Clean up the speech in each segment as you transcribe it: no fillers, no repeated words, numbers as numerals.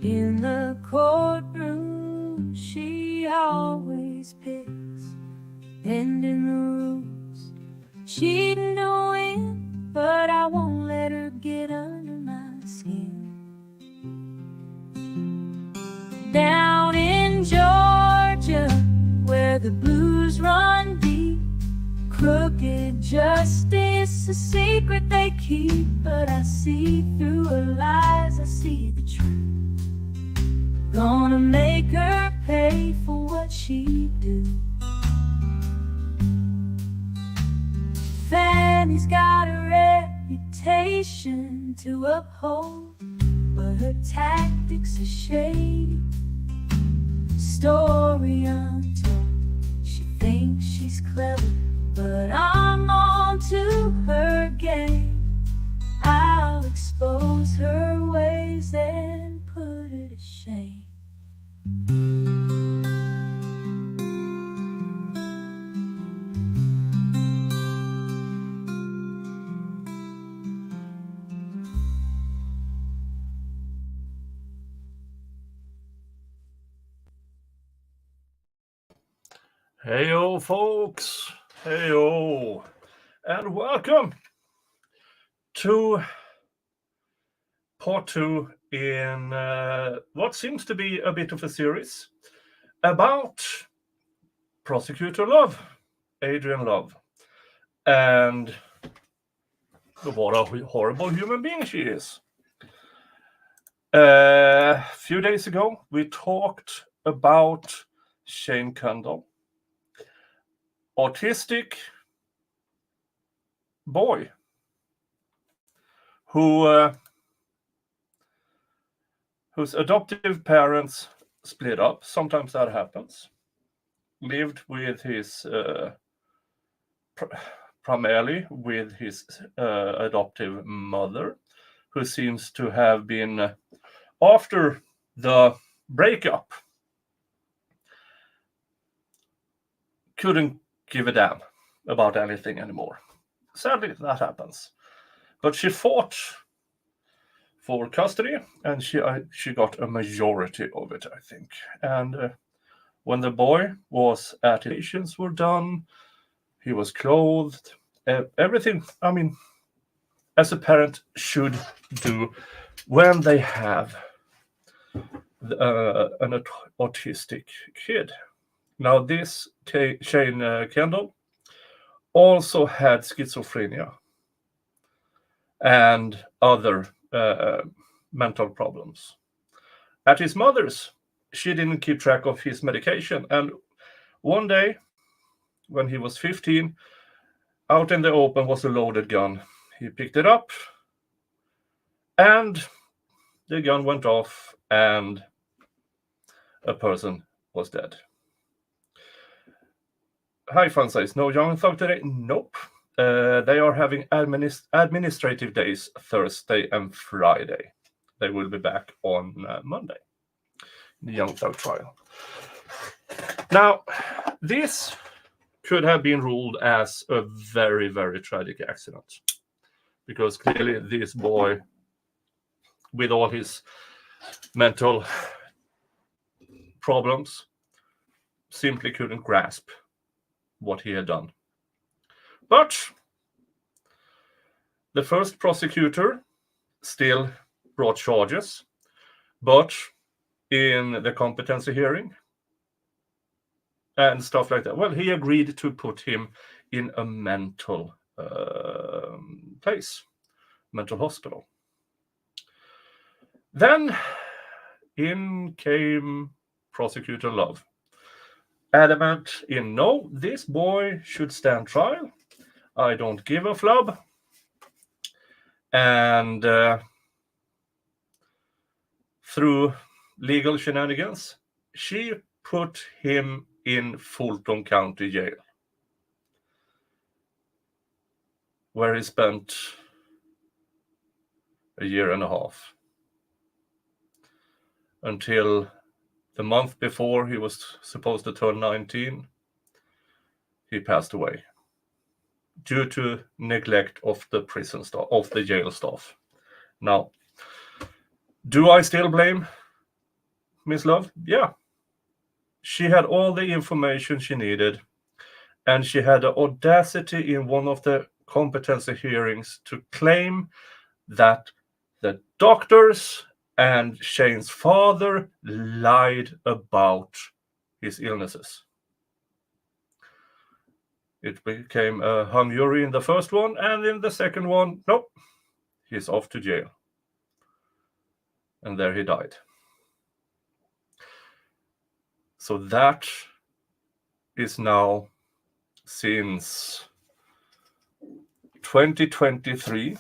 In the courtroom, she always picks, bending the rules. She know win, but I won't let her get under my skin. Down in Georgia, where the blues run deep, crooked justice, a secret they keep. But I see through her lies, I see the truth. Gonna make her pay for what she do. Fanny's got a reputation to uphold, but her tactics are shady. Story untold. She thinks she's clever, but I'm on to her game. I'll expose her ways and put her to shame. Heyo, folks. Heyo. And welcome to part 2 in what seems to be a bit of a series about Prosecutor Love, Adrian Love, and what a horrible human being she is. A few days ago, we talked about Shane Kendall, autistic boy whose adoptive parents split up. Sometimes that happens. Lived with his primarily with his adoptive mother, who seems to have been, after the breakup, couldn't give a damn about anything anymore. Sadly, that happens. But she fought for custody, and she got a majority of it, I think. And when the boy was at his patients were done, he was clothed, everything, I mean, as a parent should do when they have an autistic kid. Now, this Shane Kendall also had schizophrenia and other mental problems. At his mother's, she didn't keep track of his medication. And one day, when he was 15, out in the open was a loaded gun. He picked it up, and the gun went off, and a person was dead. Hi, Fun says, no Young Thug today? Nope. They are having administrative days Thursday and Friday. They will be back on Monday, the Young Thug trial. Now, this could have been ruled as a very, very tragic accident, because clearly this boy, with all his mental problems, simply couldn't grasp what he had done. But the first prosecutor still brought charges, but in the competency hearing and stuff like that, well, he agreed to put him in a mental place, mental hospital. Then in came Prosecutor Love, adamant in, no, this boy should stand trial. I don't give a flub. And through legal shenanigans, she put him in Fulton County jail, where he spent a year and a half, until the month before he was supposed to turn 19, he passed away due to neglect of the prison staff, of the jail staff. Now, do I still blame Miss Love? Yeah. She had all the information she needed, and she had the audacity in one of the competency hearings to claim that the doctors and Shane's father lied about his illnesses. It became a hung jury in the first one, and in the second one, nope, he's off to jail. And there he died. So that is now, since 2023,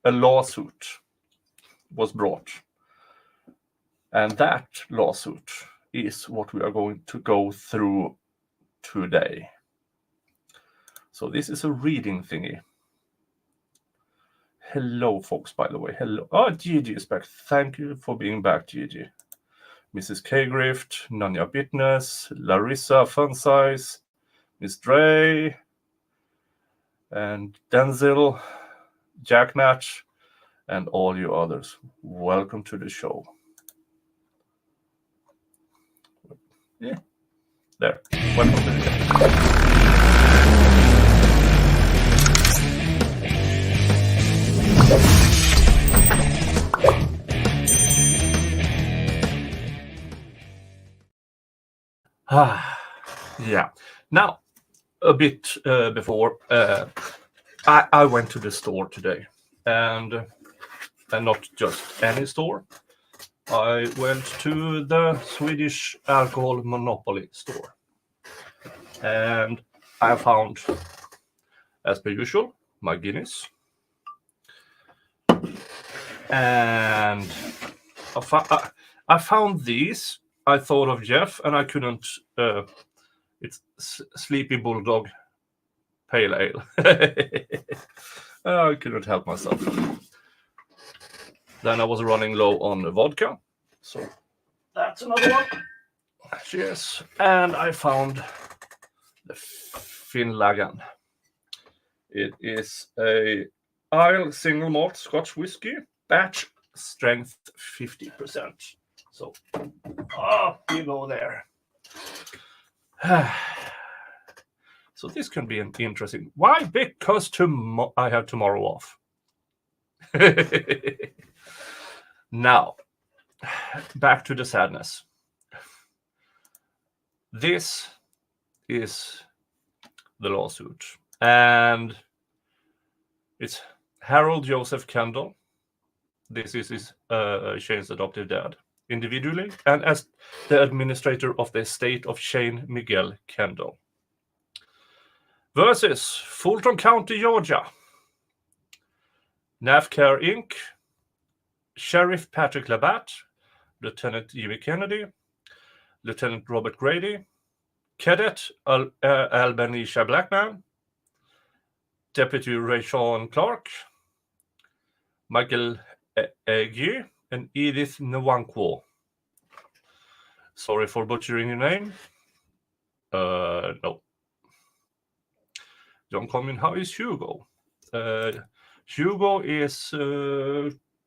a lawsuit was brought. And that lawsuit is what we are going to go through today. So this is a reading thingy. Hello, folks, by the way. Hello. Oh, Gigi is back. Thank you for being back, Gigi. Mrs. K. Grift, Nanya Bitness, Larissa Funsize, Miss Dre, and Denzel, Jack Natch, and all you others. Welcome to the show. Yeah, there. Welcome to the show. Yeah. Now, a bit before, I went to the store today, and not just any store. I went to the Swedish alcohol monopoly store, and I found, as per usual, my Guinness, and I found these. I thought of Jeff, and I couldn't. It's Sleepy Bulldog Pale Ale. I couldn't help myself. Then I was running low on vodka, so that's another one. Cheers. And I found the Finlagan. It is a Isle single malt Scotch whiskey, batch strength 50%. So, you go there. So this can be interesting. Why? Because I have tomorrow off. Now, back to the sadness. This is the lawsuit, and it's Harold Joseph Kendall. This is his Shane's adoptive dad, individually, and as the administrator of the estate of Shane Miguel Kendall. Versus Fulton County, Georgia. NAFCAR Inc., Sheriff Patrick Labatt, Lieutenant Jimmy Kennedy, Lieutenant Robert Grady, Cadet Albanisha Blackman, Deputy Rayshawn Clark, Michael Egu, and Edith Nwankwo. Sorry for butchering your name. No. John Comin, how is Hugo? Hugo is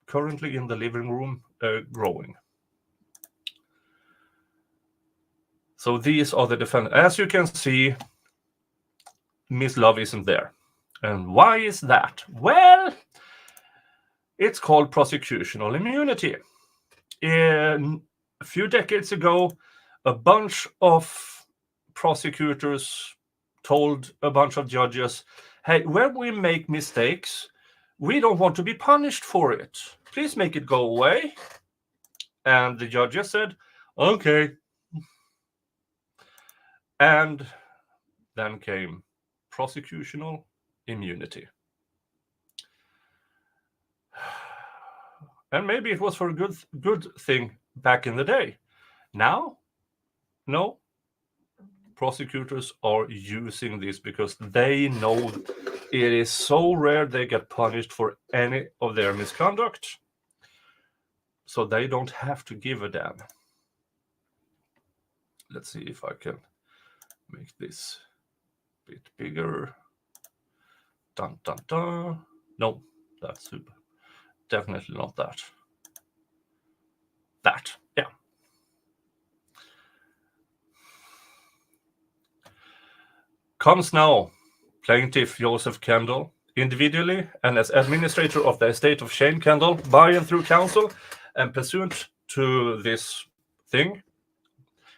currently in the living room growing. So these are the defendants. As you can see, Miss Love isn't there. And why is that? Well, it's called prosecutorial immunity. A few decades ago, a bunch of prosecutors told a bunch of judges, hey, when we make mistakes, we don't want to be punished for it. Please make it go away. And the judges said, okay. And then came prosecutorial immunity. And maybe it was for a good thing back in the day. Now, no. Prosecutors are using this because they know it is so rare they get punished for any of their misconduct. So they don't have to give a damn. Let's see if I can make this a bit bigger. Dun, dun, dun. No, that's super. Definitely not that. That, yeah. Comes now plaintiff Joseph Kendall, individually and as administrator of the estate of Shane Kendall, by and through counsel, and pursuant to this thing,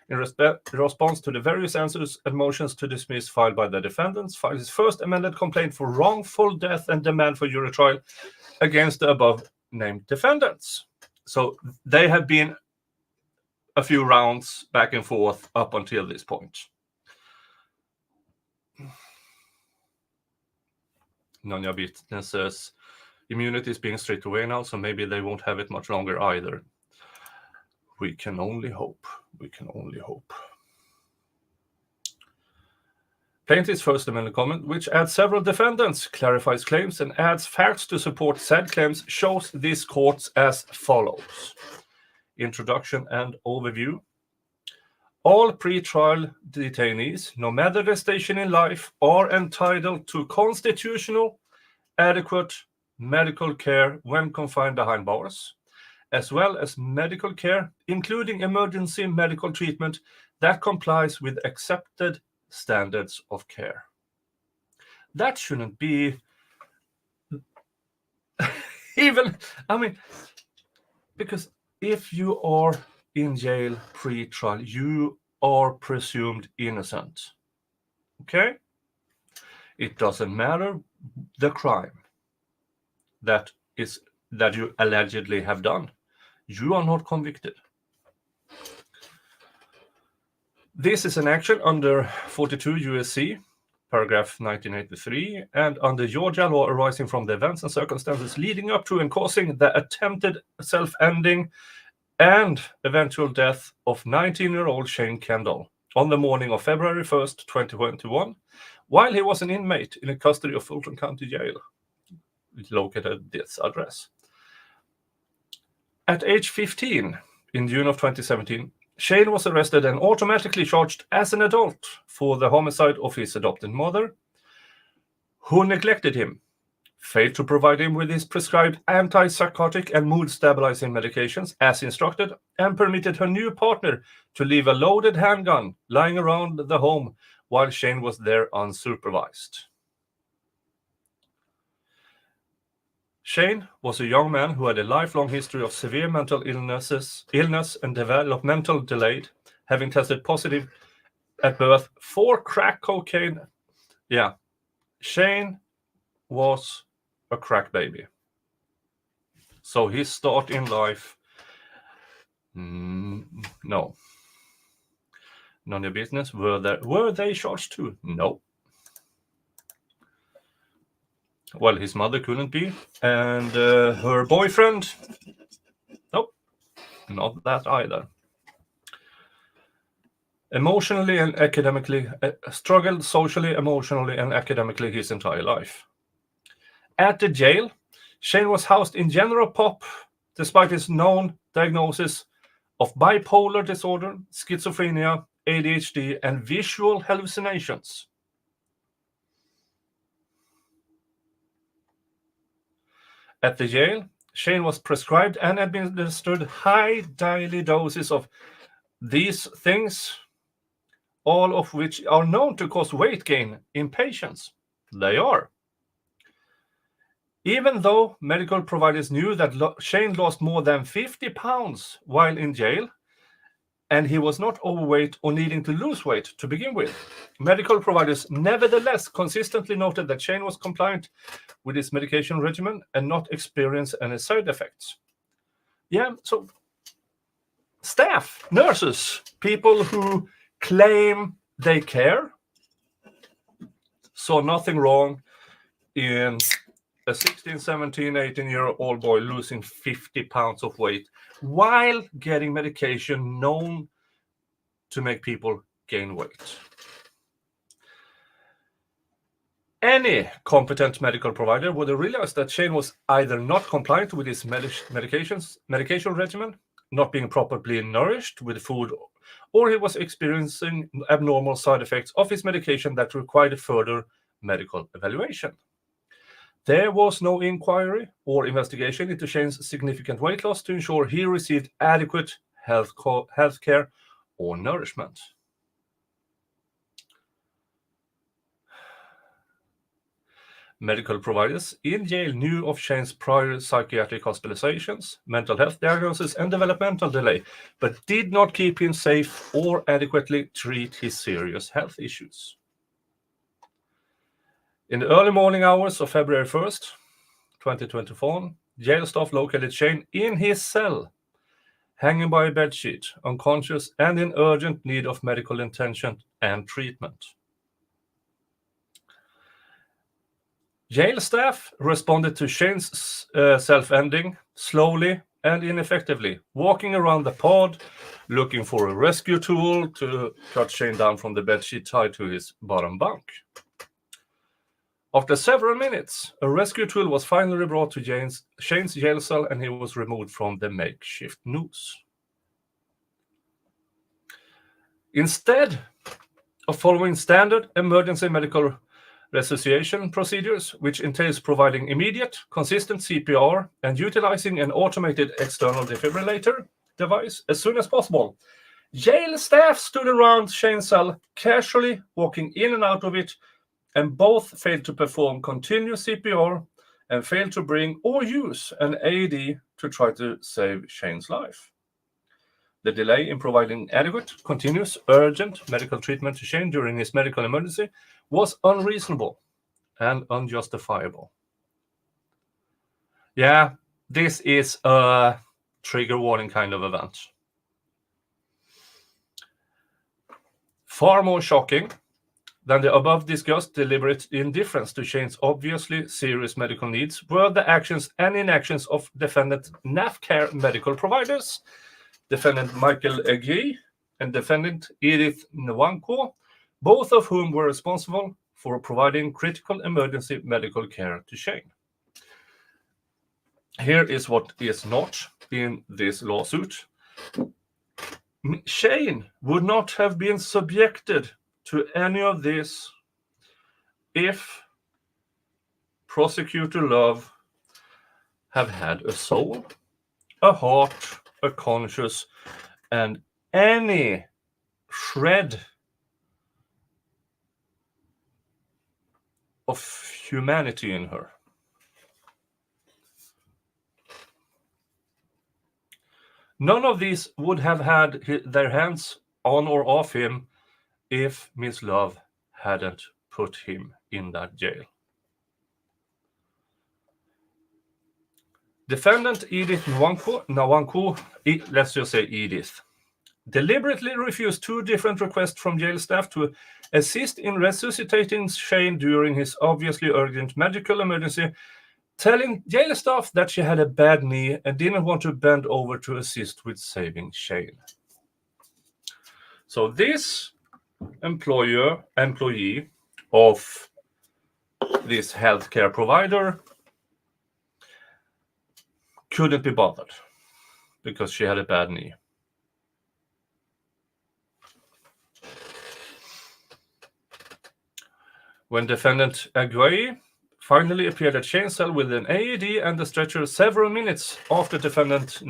in response to the various answers and motions to dismiss filed by the defendants, filed his first amended complaint for wrongful death and demand for jury trial against the above-named defendants. So they have been a few rounds back and forth up until this point. Non-witnesses' immunity is being stripped away now, so maybe they won't have it much longer either. We can only hope. We can only hope. Plaintiff's first amendment comment, which adds several defendants, clarifies claims, and adds facts to support said claims, shows this court as follows. Introduction and overview. All pre-trial detainees, no matter their station in life, are entitled to constitutional, adequate medical care when confined behind bars, as well as medical care, including emergency medical treatment that complies with accepted standards of care. That shouldn't be even, because if you are in jail pre-trial, you are presumed innocent. Okay? It doesn't matter the crime that you allegedly have done. You are not convicted. This is an action under 42 USC, paragraph 1983, and under Georgia law arising from the events and circumstances leading up to and causing the attempted self-ending and eventual death of 19-year-old Shane Kendall on the morning of February 1st, 2021, while he was an inmate in the custody of Fulton County Jail, located at this address. At age 15, in June of 2017, Shane was arrested and automatically charged as an adult for the homicide of his adopted mother, who neglected him, failed to provide him with his prescribed antipsychotic and mood-stabilizing medications as instructed, and permitted her new partner to leave a loaded handgun lying around the home while Shane was there unsupervised. Shane was a young man who had a lifelong history of severe mental illness and developmental delay, having tested positive at birth for crack cocaine. Yeah, Shane was a crack baby. So his start in life, no. None of your business. Were they charged too? No. Well, his mother couldn't be, and her boyfriend, nope, not that either. Emotionally and academically, struggled socially, emotionally, and academically his entire life. At the jail, Shane was housed in general pop, despite his known diagnosis of bipolar disorder, schizophrenia, ADHD, and visual hallucinations. At the jail, Shane was prescribed and administered high daily doses of these things, all of which are known to cause weight gain in patients. They are. Even though medical providers knew that Shane lost more than 50 pounds while in jail, and he was not overweight or needing to lose weight to begin with, medical providers nevertheless consistently noted that Shane was compliant with his medication regimen and not experience any side effects. Yeah, so staff, nurses, people who claim they care, saw nothing wrong in a 16, 17, 18-year-old boy losing 50 pounds of weight while getting medication known to make people gain weight. Any competent medical provider would have realized that Shane was either not compliant with his medication regimen, not being properly nourished with food, or he was experiencing abnormal side effects of his medication that required further medical evaluation. There was no inquiry or investigation into Shane's significant weight loss to ensure he received adequate health care or nourishment. Medical providers in jail knew of Shane's prior psychiatric hospitalizations, mental health diagnosis, and developmental delay, but did not keep him safe or adequately treat his serious health issues. In the early morning hours of February 1st, 2024, jail staff located Shane in his cell, hanging by a bedsheet, unconscious and in urgent need of medical attention and treatment. Jail staff responded to Shane's self-ending slowly and ineffectively, walking around the pod, looking for a rescue tool to cut Shane down from the bedsheet tied to his bottom bunk. After several minutes, a rescue tool was finally brought to Shane's jail cell, and he was removed from the makeshift noose. Instead of following standard emergency medical resuscitation procedures, which entails providing immediate, consistent CPR and utilizing an automated external defibrillator device as soon as possible, jail staff stood around Shane's cell, casually walking in and out of it, and both failed to perform continuous CPR and failed to bring or use an AED to try to save Shane's life. The delay in providing adequate, continuous, urgent medical treatment to Shane during his medical emergency was unreasonable and unjustifiable. Yeah, this is a trigger warning kind of event. Far more shocking than the above discussed deliberate indifference to Shane's obviously serious medical needs were the actions and inactions of defendant NAFCare medical providers, defendant Michael Agee and defendant Edith Nwankwo, both of whom were responsible for providing critical emergency medical care to Shane. Here is what is not in this lawsuit. Shane would not have been subjected to any of this if Prosecutor Love have had a soul, a heart, a conscience, and any shred of humanity in her. None of these would have had their hands on or off him if Miss Love hadn't put him in that jail. Defendant Edith Nwankwo, let's just say Edith, deliberately refused two different requests from jail staff to assist in resuscitating Shane during his obviously urgent medical emergency, telling jail staff that she had a bad knee and didn't want to bend over to assist with saving Shane. So this employee of this healthcare provider couldn't be bothered because she had a bad knee. When defendant Agee finally appeared at Shane's cell with an AED and a stretcher several minutes after defendant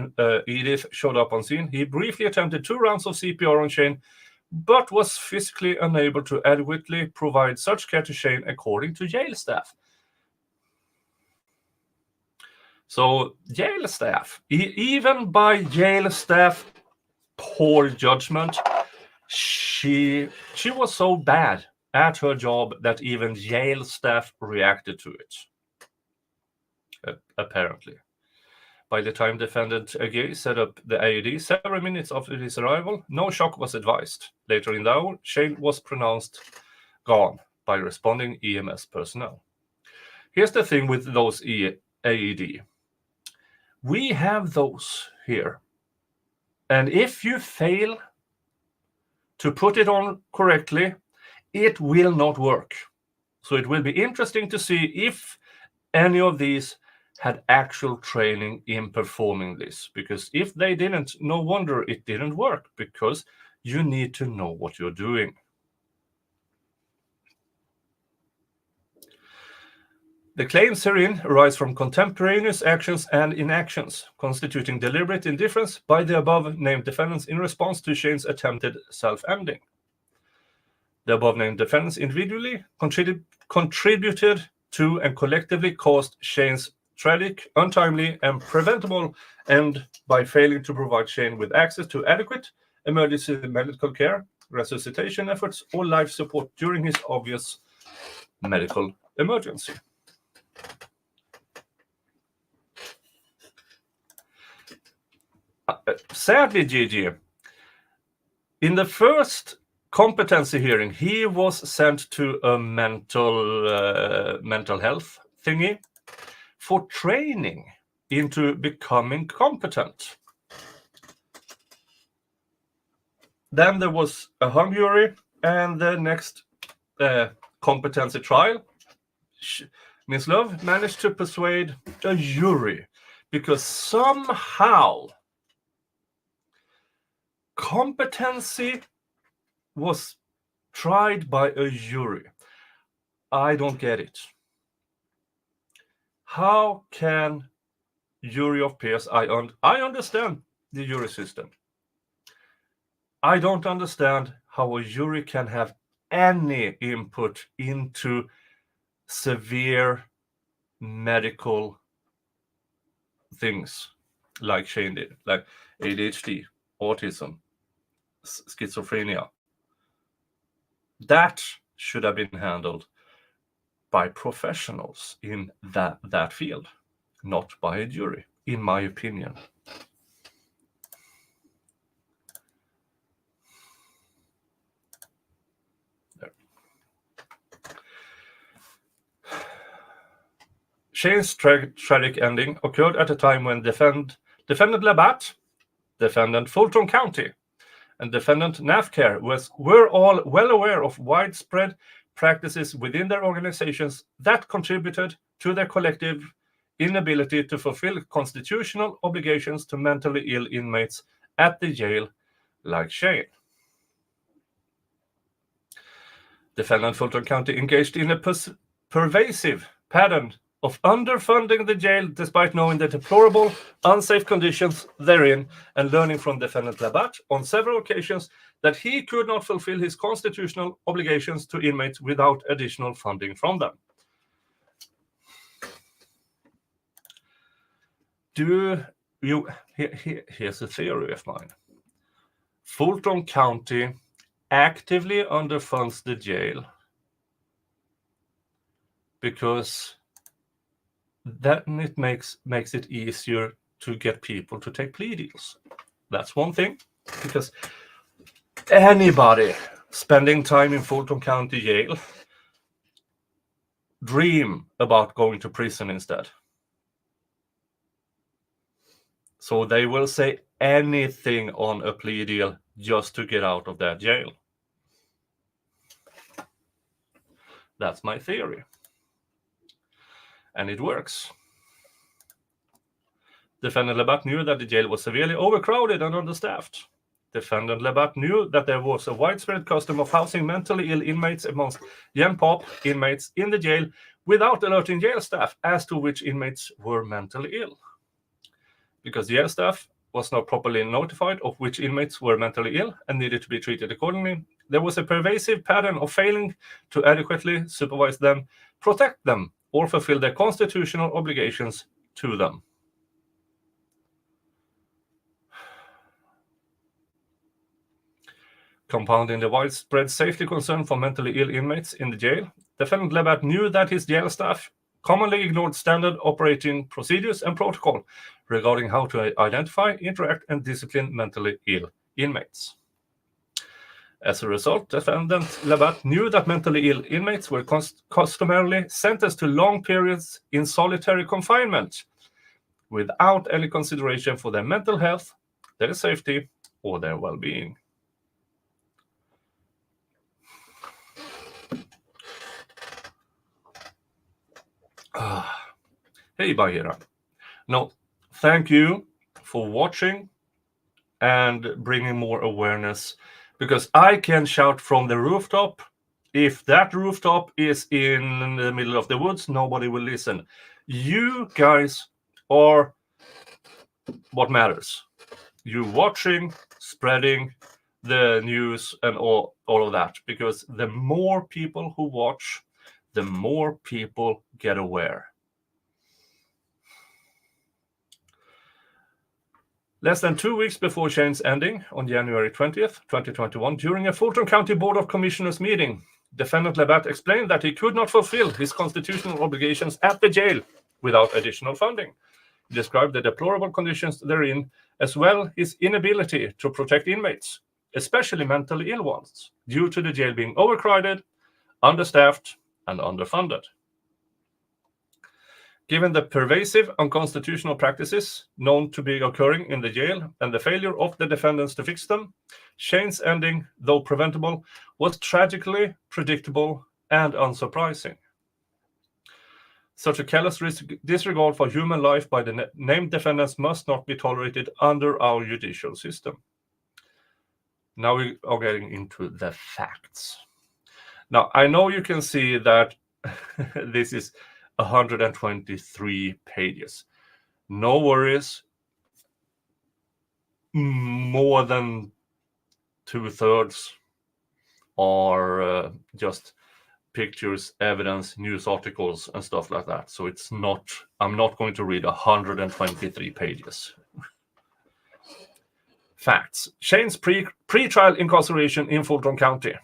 Edith showed up on scene, he briefly attempted 2 rounds of CPR on Shane, but was physically unable to adequately provide such care to Shane, according to jail staff. So jail staff, even by jail staff poor judgment, she was so bad at her job that even jail staff reacted to it, apparently. By the time defendant Agee set up the AED several minutes after his arrival, no shock was advised. Later in the hour, Shane was pronounced gone by responding EMS personnel. Here's the thing with those AED. We have those here. And if you fail to put it on correctly, it will not work. So it will be interesting to see if any of these had actual training in performing this. Because if they didn't, no wonder it didn't work, because you need to know what you're doing. The claims herein arise from contemporaneous actions and inactions, constituting deliberate indifference by the above-named defendants in response to Shane's attempted self-ending. The above-named defendants individually contributed to and collectively caused Shane's tragic, untimely, and preventable end by failing to provide Shane with access to adequate emergency medical care, resuscitation efforts, or life support during his obvious medical emergency. Sadly, Gigi, in the first competency hearing, he was sent to a mental health thingy for training into becoming competent. Then there was a hung jury, and the next competency trial, Ms. Love managed to persuade a jury because somehow competency was tried by a jury. I don't get it. How can jury of peers? I understand the jury system. I don't understand how a jury can have any input into severe medical things like Shane did, like ADHD, autism, schizophrenia. That should have been handled by professionals in that field, not by a jury, in my opinion. There. Shane's tragic ending occurred at a time when defendant Labatt, defendant Fulton County, and defendant NAFCARE were all well aware of widespread practices within their organizations that contributed to their collective inability to fulfill constitutional obligations to mentally ill inmates at the jail like Shane. Defendant Fulton County engaged in a pervasive pattern of underfunding the jail despite knowing the deplorable, unsafe conditions therein and learning from defendant Labatt on several occasions that he could not fulfill his constitutional obligations to inmates without additional funding from them. Here's a theory of mine. Fulton County actively underfunds the jail because then it makes it easier to get people to take plea deals. That's one thing, because anybody spending time in Fulton County jail dream about going to prison instead. So they will say anything on a plea deal just to get out of that jail. That's my theory. And it works. Defendant Labatt knew that the jail was severely overcrowded and understaffed. Defendant Labatt knew that there was a widespread custom of housing mentally ill inmates amongst Gen Pop inmates in the jail without alerting jail staff as to which inmates were mentally ill. Because jail staff was not properly notified of which inmates were mentally ill and needed to be treated accordingly, there was a pervasive pattern of failing to adequately supervise them, protect them, or fulfill their constitutional obligations to them. Compounding the widespread safety concern for mentally ill inmates in the jail, defendant Labatt knew that his jail staff commonly ignored standard operating procedures and protocol regarding how to identify, interact, and discipline mentally ill inmates. As a result, defendant Labatt knew that mentally ill inmates were customarily sentenced to long periods in solitary confinement without any consideration for their mental health, their safety, or their well-being. Hey, Bahira. No, thank you for watching and bringing more awareness, because I can shout from the rooftop. If that rooftop is in the middle of the woods, nobody will listen. You guys are what matters. You watching, spreading the news and all of that, because the more people who watch, the more people get aware. Less than 2 weeks before Shane's ending, on January 20th, 2021, during a Fulton County Board of Commissioners meeting, Defendant Labatt explained that he could not fulfill his constitutional obligations at the jail without additional funding. He described the deplorable conditions therein, as well his inability to protect inmates, especially mentally ill ones, due to the jail being overcrowded, understaffed, and underfunded. Given the pervasive unconstitutional practices known to be occurring in the jail and the failure of the defendants to fix them, Shane's ending, though preventable, was tragically predictable and unsurprising. Such a callous disregard for human life by the named defendants must not be tolerated under our judicial system. Now we are getting into the facts. Now, I know you can see that this is 123 pages. No worries. More than 2/3 are just pictures, evidence, news articles, and stuff like that. So it's not, I'm not going to read 123 pages. Facts. Shane's pre-trial incarceration in Fulton County.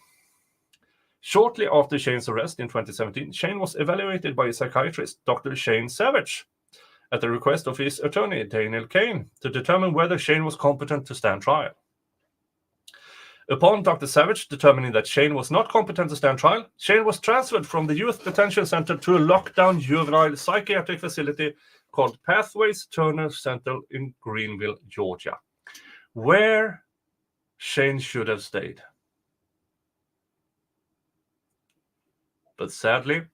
Shortly after Shane's arrest in 2017, Shane was evaluated by a psychiatrist, Dr. Shane Savage, at the request of his attorney, Daniel Kane, to determine whether Shane was competent to stand trial. Upon Dr. Savage determining that Shane was not competent to stand trial, Shane was transferred from the Youth Detention Center to a lockdown juvenile psychiatric facility called Pathways Turner Center in Greenville, Georgia, where Shane should have stayed. But sadly,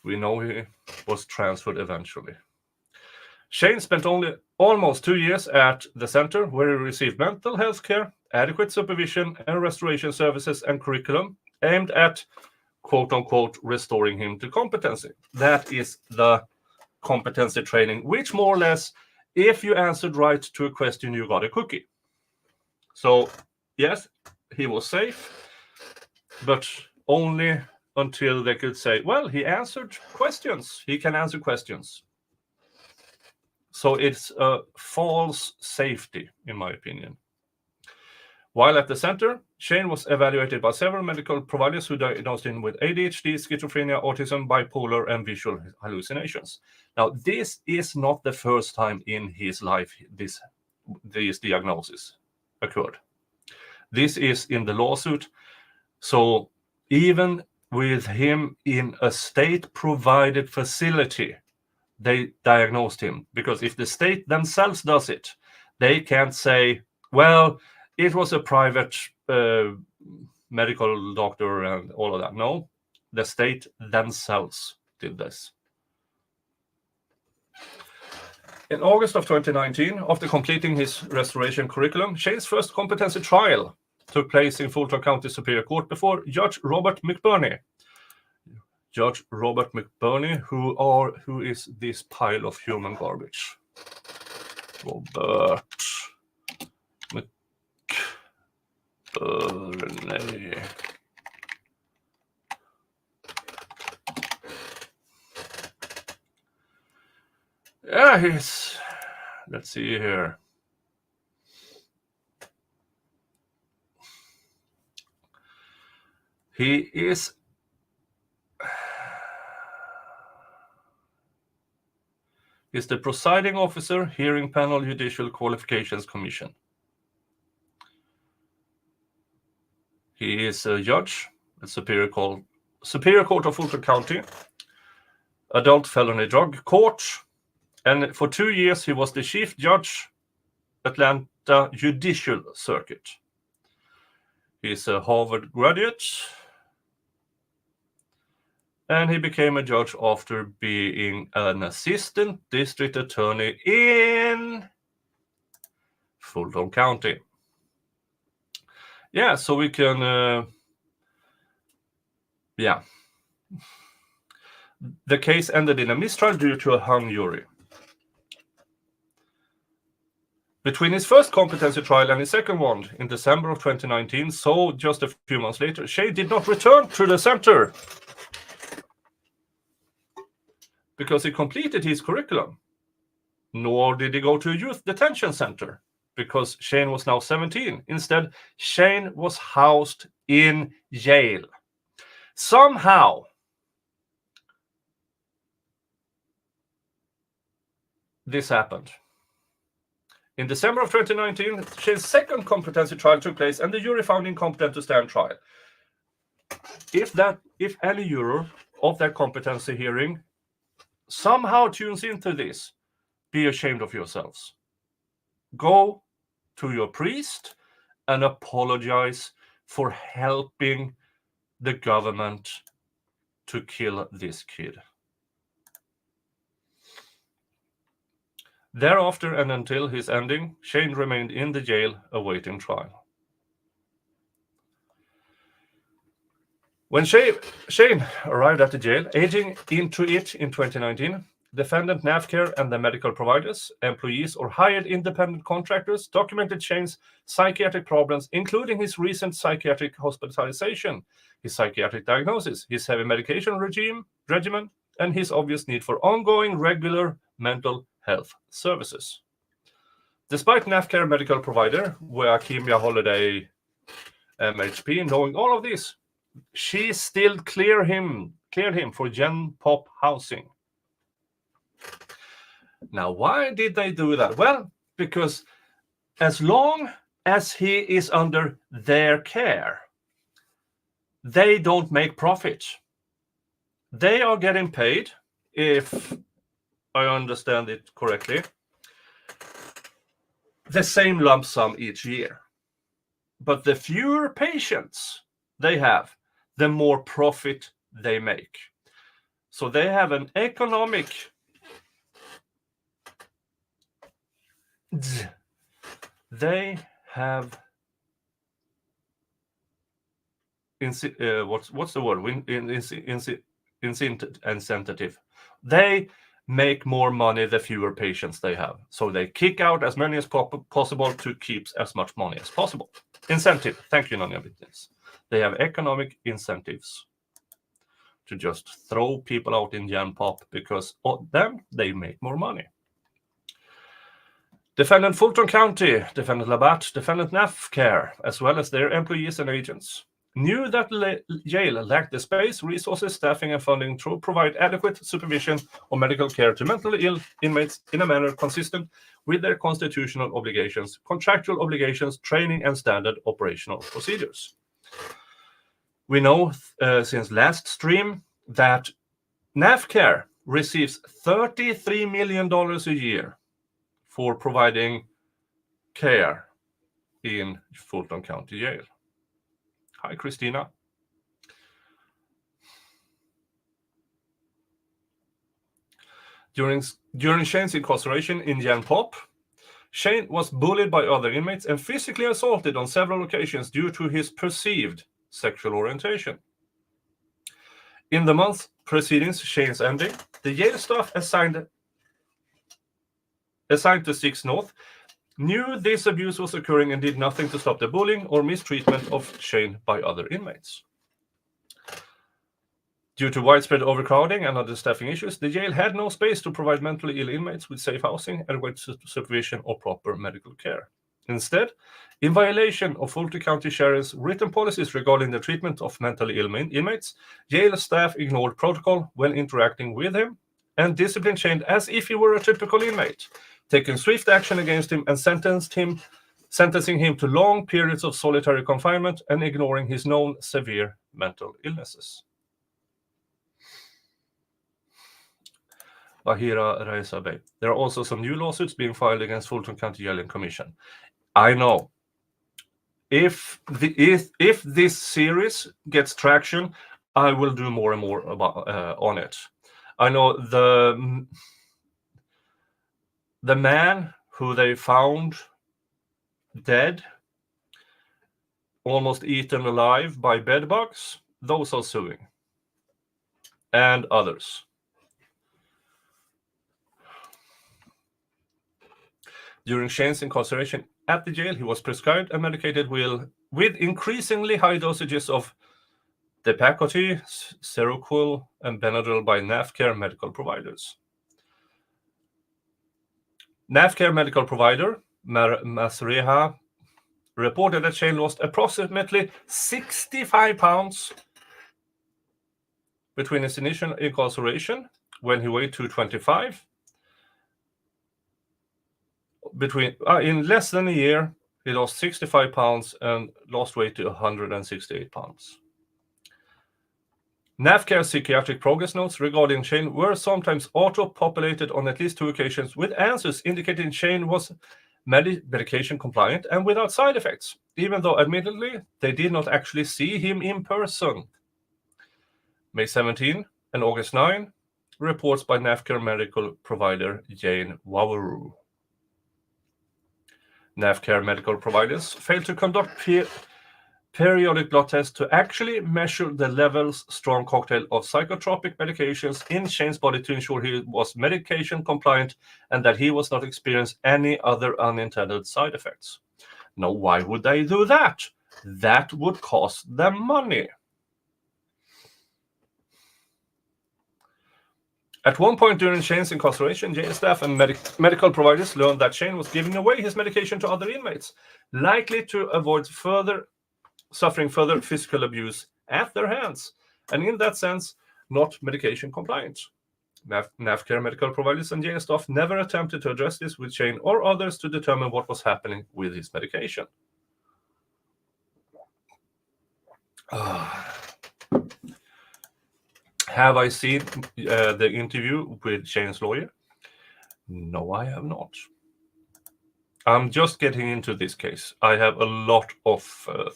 we know he was transferred eventually. Shane spent only almost 2 years at the center, where he received mental health care, adequate supervision, and restoration services and curriculum aimed at, quote-unquote, restoring him to competency. That is the competency training, which more or less, if you answered right to a question, you got a cookie. So, yes, he was safe, but only until they could say, well, he answered questions. He can answer questions. So it's a false safety, in my opinion. While at the center, Shane was evaluated by several medical providers who diagnosed him with ADHD, schizophrenia, autism, bipolar, and visual hallucinations. Now, this is not the first time in his life these diagnoses occurred. This is in the lawsuit. So even with him in a state-provided facility, they diagnosed him. Because if the state themselves does it, they can't say, well, it was a private medical doctor and all of that. No, the state themselves did this. In August of 2019, after completing his restoration curriculum, Shane's first competency trial took place in Fulton County Superior Court before Judge Robert McBurney. Judge Robert McBurney, who is this pile of human garbage. Robert McBurney. Yeah, let's see here. He's the presiding officer, hearing panel, Judicial Qualifications Commission. He is a judge at Superior Court of Fulton County, Adult Felony Drug Court, and for 2 years he was the chief judge, Atlanta Judicial Circuit. He's a Harvard graduate, and he became a judge after being an assistant district attorney in Fulton County. Yeah, so we can, The case ended in a mistrial due to a hung jury. Between his first competency trial and his second one in December of 2019, so just a few months later, Shane did not return to the center. because he completed his curriculum. Nor did he go to a youth detention center because Shane was now 17. Instead, Shane was housed in jail. Somehow, this happened. In December of 2019, Shane's second competency trial took place and the jury found him competent to stand trial. If any juror of that competency hearing somehow tunes into this, be ashamed of yourselves. Go to your priest and apologize for helping the government to kill this kid. Thereafter and until his ending, Shane remained in the jail awaiting trial. When Shane arrived at the jail, aging into it in 2019, defendant NAFCare and the medical providers, employees or hired independent contractors documented Shane's psychiatric problems, including his recent psychiatric hospitalization, his psychiatric diagnosis, his heavy medication regimen, and his obvious need for ongoing regular mental health services. Despite NAFCare medical provider Joachimia Holiday MHP knowing all of this, she still cleared him for Gen Pop housing. Now, why did they do that? Well, because as long as he is under their care, they don't make profit. They are getting paid, if I understand it correctly, the same lump sum each year. But the fewer patients they have, the more profit they make. So they have an economic what's the word? Incentive. They make more money the fewer patients they have. So they kick out as many as possible to keep as much money as possible. Incentive. Thank you, Nanya Business. They have economic incentives to just throw people out in Gen Pop because then they make more money. Defendant Fulton County, Defendant Labatt, Defendant NAFCare, as well as their employees and agents, knew that jail lacked the space, resources, staffing, and funding to provide adequate supervision or medical care to mentally ill inmates in a manner consistent with their constitutional obligations, contractual obligations, training, and standard operational procedures. We know since last stream that NAFCare receives $33 million a year for providing care in Fulton County Jail. Hi, Christina. During Shane's incarceration in Gen Pop, Shane was bullied by other inmates and physically assaulted on several occasions due to his perceived sexual orientation. In the month preceding Shane's ending, the jail staff assigned to 6 North knew this abuse was occurring and did nothing to stop the bullying or mistreatment of Shane by other inmates. Due to widespread overcrowding and other staffing issues, the jail had no space to provide mentally ill inmates with safe housing, adequate supervision, or proper medical care. Instead, in violation of Fulton County Sheriff's written policies regarding the treatment of mentally ill inmates, jail staff ignored protocol when interacting with him and disciplined Shane as if he were a typical inmate, taking swift action against him and sentencing him to long periods of solitary confinement and ignoring his known severe mental illnesses. Bahira Raisabe. There are also some new lawsuits being filed against Fulton County Jail and Commission. I know. If this series gets traction, I will do more and more about on it. I know the man who they found dead, almost eaten alive by bedbugs, those are suing. And others. During Shane's incarceration at the jail, he was prescribed and medicated with increasingly high dosages of Depakote, Seroquel, and Benadryl by NAFCare medical providers. NAFCare medical provider Masreha reported that Shane lost approximately 65 pounds between his initial incarceration, when he weighed 225. In less than a year, he lost 65 pounds and lost weight to 168 pounds. NAFCare psychiatric progress notes regarding Shane were sometimes auto-populated on at least 2 occasions with answers indicating Shane was medication compliant and without side effects, even though admittedly they did not actually see him in person. May 17 and August 9, reports by NAFCare medical provider Jane Waweru. NAFCare medical providers failed to conduct periodic blood tests to actually measure the levels strong cocktail of psychotropic medications in Shane's body to ensure he was medication compliant and that he was not experiencing any other unintended side effects. Now, why would they do that? That would cost them money. At one point during Shane's incarceration, jail staff and medical providers learned that Shane was giving away his medication to other inmates, likely to avoid suffering further physical abuse at their hands, and in that sense, not medication compliant. NAFCare medical providers and jail staff never attempted to address this with Shane or others to determine what was happening with his medication. Have I seen the interview with Shane's lawyer? No, I have not. I'm just getting into this case. I have a lot of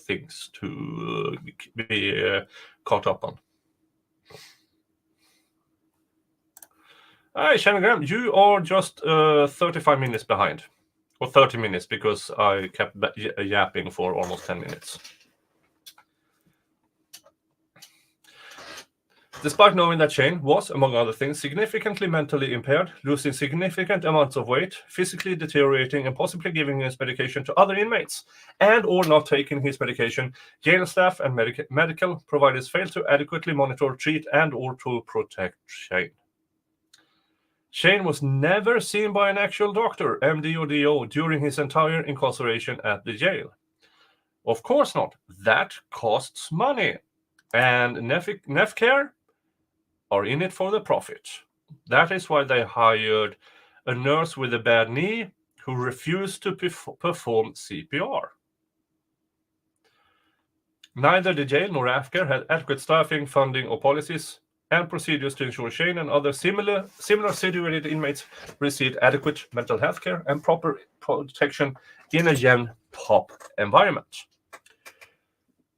things to be caught up on. Hi, Shannon Graham. You are just 35 minutes behind. Or 30 minutes, because I kept yapping for almost 10 minutes. Despite knowing that Shane was, among other things, significantly mentally impaired, losing significant amounts of weight, physically deteriorating, and possibly giving his medication to other inmates, and or not taking his medication, jail staff and medical providers failed to adequately monitor, treat, and or to protect Shane. Shane was never seen by an actual doctor, MD or DO, during his entire incarceration at the jail. Of course not. That costs money. And NAFCare are in it for the profit. That is why they hired a nurse with a bad knee who refused to perform CPR. Neither the jail nor NAFCare had adequate staffing, funding, or policies and procedures to ensure Shane and other similar situated inmates received adequate mental health care and proper protection in a Gen Pop environment.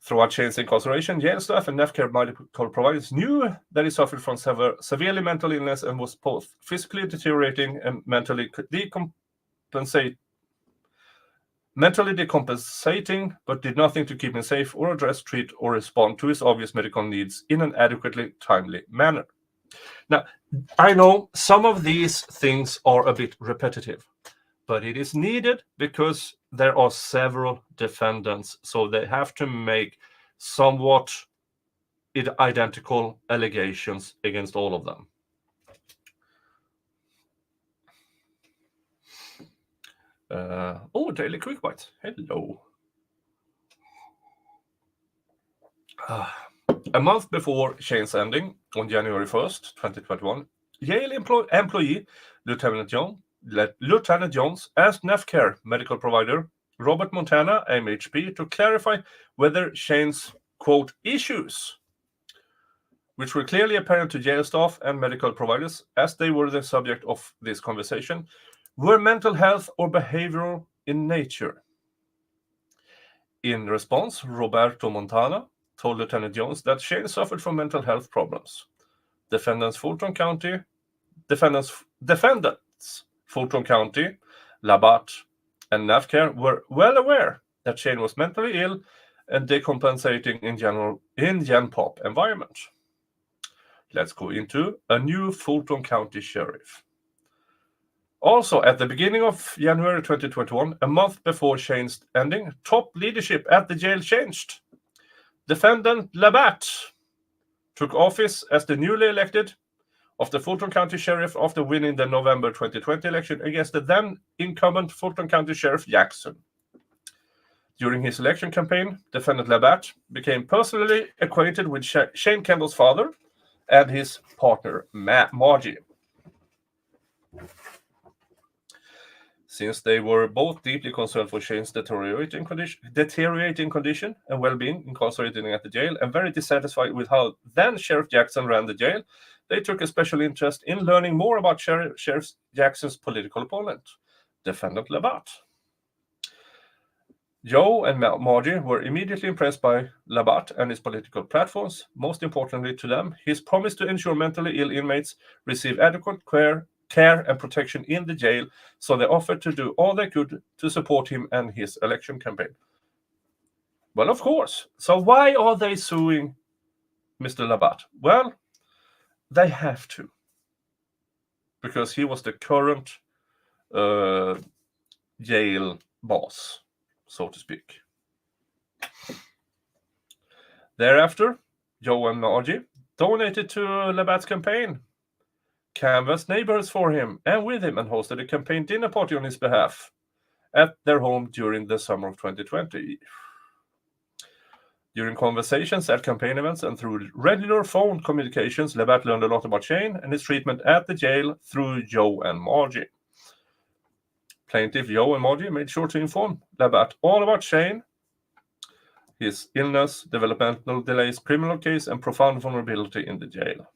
Throughout Shane's incarceration, jail staff and NAFCare medical providers knew that he suffered from severely mental illness and was both physically deteriorating and mentally decompensating, but did nothing to keep him safe or address, treat, or respond to his obvious medical needs in an adequately timely manner. Now, I know some of these things are a bit repetitive, but it is needed because there are several defendants, so they have to make somewhat identical allegations against all of them. Daily Quick Bites. Hello. A month before Shane's ending, on January 1st, 2021, Yale employee Lieutenant Jones asked NAFCare medical provider Robert Montana, MHP, to clarify whether Shane's, quote, issues, which were clearly apparent to jail staff and medical providers as they were the subject of this conversation, were mental health or behavioral in nature. In response, Roberto Montana told Lieutenant Jones that Shane suffered from mental health problems. Defendants Fulton County, Labatt, and NAFCare were well aware that Shane was mentally ill and decompensating in Gen Pop environment. Let's go into a new Fulton County sheriff. Also, at the beginning of January 2021, a month before Shane's ending, top leadership at the jail changed. Defendant Labatt took office as the newly elected of the Fulton County Sheriff after winning the November 2020 election against the then incumbent Fulton County Sheriff Jackson. During his election campaign, defendant Labatt became personally acquainted with Shane Kendall's father and his partner, Margie. Since they were both deeply concerned for Shane's deteriorating condition and well-being, incarcerated at the jail, and very dissatisfied with how then Sheriff Jackson ran the jail, they took a special interest in learning more about Sheriff Jackson's political opponent, defendant Labatt. Joe and Margie were immediately impressed by Labatt and his political platforms. Most importantly to them, his promise to ensure mentally ill inmates receive adequate care and protection in the jail, so they offered to do all they could to support him and his election campaign. Well, of course. So why are they suing Mr. Labatt? Well, they have to, because he was the current jail boss, so to speak. Thereafter, Joe and Margie donated to Labatt's campaign, canvassed neighbors for him and with him, and hosted a campaign dinner party on his behalf at their home during the summer of 2020. During conversations at campaign events and through regular phone communications, Labatt learned a lot about Shane and his treatment at the jail through Joe and Margie. Plaintiff Joe and Margie made sure to inform Labatt all about Shane, his illness, developmental delays, criminal case, and profound vulnerability in the jail.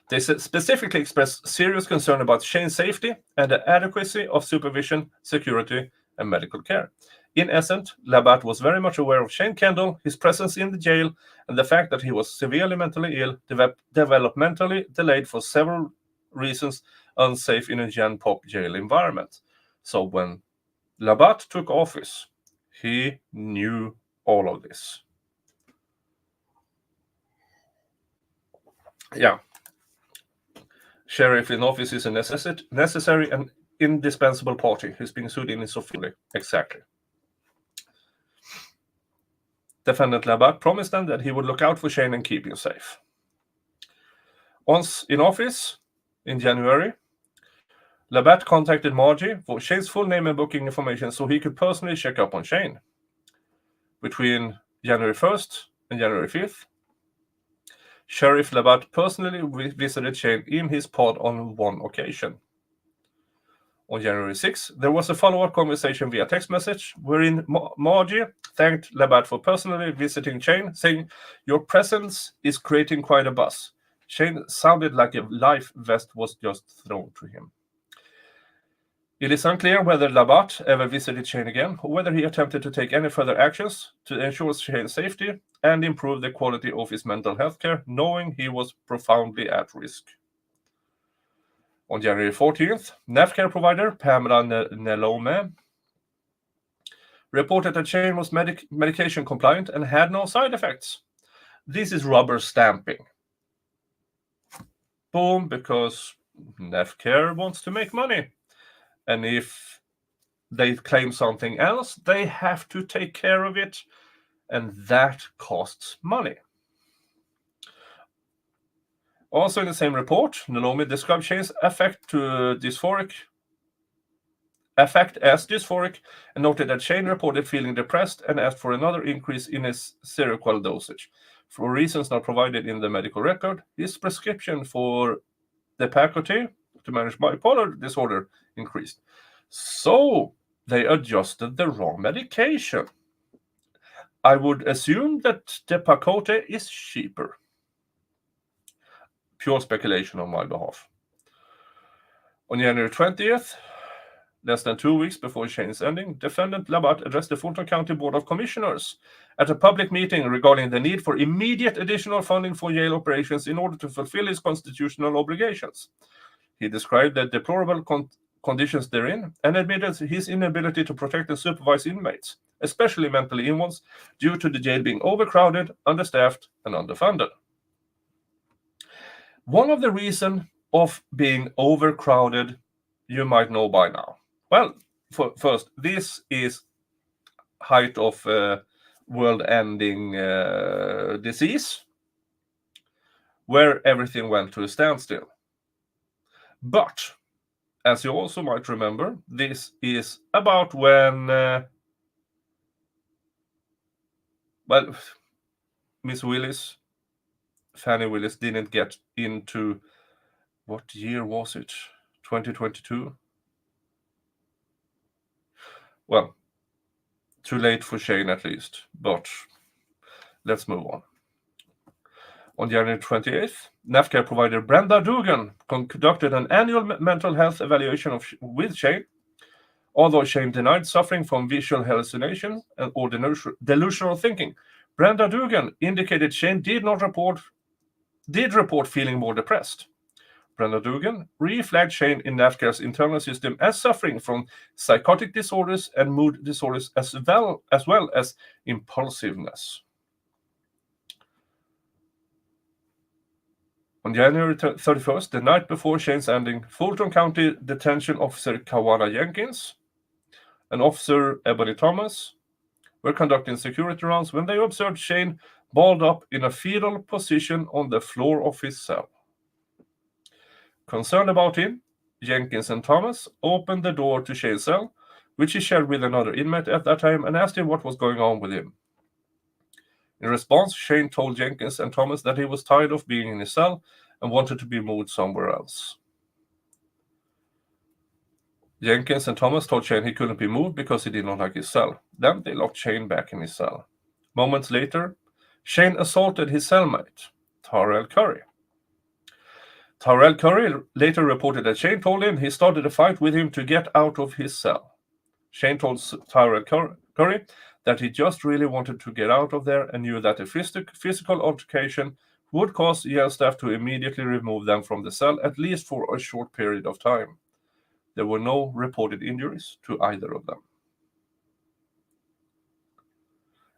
They specifically expressed serious concern about Shane's safety and the adequacy of supervision, security, and medical care. In essence, Labatt was very much aware of Shane Kendall, his presence in the jail, and the fact that he was severely mentally ill, developmentally delayed for several reasons, unsafe in a Gen Pop jail environment. So when Labatt took office, he knew all of this. Yeah. Sheriff in office is a necessary and indispensable party. He's being sued in Sophia. Exactly. Defendant Labatt promised them that he would look out for Shane and keep him safe. Once in office, in January, Labatt contacted Margie for Shane's full name and booking information so he could personally check up on Shane. Between January 1st and January 5th, Sheriff Labatt personally visited Shane in his pod on one occasion. On January 6th, there was a follow-up conversation via text message wherein Margie thanked Labatt for personally visiting Shane, saying, "Your presence is creating quite a buzz." Shane sounded like a life vest was just thrown to him. It is unclear whether Labatt ever visited Shane again, or whether he attempted to take any further actions to ensure Shane's safety and improve the quality of his mental health care, knowing he was profoundly at risk. On January 14th, NAF care provider Pamela Nelome reported that Shane was medication compliant and had no side effects. This is rubber stamping. Boom, because NAF care wants to make money. And if they claim something else, they have to take care of it, and that costs money. Also in the same report, Nelome described Shane's affect as dysphoric and noted that Shane reported feeling depressed and asked for another increase in his Seroquel dosage. For reasons not provided in the medical record, his prescription for Depakote to manage bipolar disorder increased. So they adjusted the wrong medication. I would assume that Depakote is cheaper. Pure speculation on my behalf. On January 20th, less than 2 weeks before Shane's ending, defendant Labatt addressed the Fulton County Board of Commissioners at a public meeting regarding the need for immediate additional funding for jail operations in order to fulfill his constitutional obligations. He described the deplorable conditions therein and admitted his inability to protect and supervise inmates, especially mentally ill ones, due to the jail being overcrowded, understaffed, and underfunded. One of the reasons of being overcrowded, you might know by now. Well, first, this is height of world-ending disease, where everything went to a standstill. But, as you also might remember, this is about when, Miss Willis, Fannie Willis, didn't get into, what year was it? 2022? Well, too late for Shane at least, but let's move on. On January 28th, NAFCare provider Brenda Dugan conducted an annual mental health evaluation with Shane. Although Shane denied suffering from visual hallucination or delusional thinking, Brenda Dugan indicated Shane did report feeling more depressed. Brenda Dugan reflagged Shane in NAFCAR's internal system as suffering from psychotic disorders and mood disorders as well as impulsiveness. On January 31st, the night before Shane's ending, Fulton County Detention Officer Kawana Jenkins and Officer Ebony Thomas were conducting security rounds when they observed Shane balled up in a fetal position on the floor of his cell. Concerned about him, Jenkins and Thomas opened the door to Shane's cell, which he shared with another inmate at that time, and asked him what was going on with him. In response, Shane told Jenkins and Thomas that he was tired of being in his cell and wanted to be moved somewhere else. Jenkins and Thomas told Shane he couldn't be moved because he did not like his cell. Then they locked Shane back in his cell. Moments later, Shane assaulted his cellmate, Tyrell Curry. Tyrell Curry later reported that Shane told him he started a fight with him to get out of his cell. Shane told Tyrell Curry that he just really wanted to get out of there and knew that a physical altercation would cause jail staff to immediately remove them from the cell, at least for a short period of time. There were no reported injuries to either of them.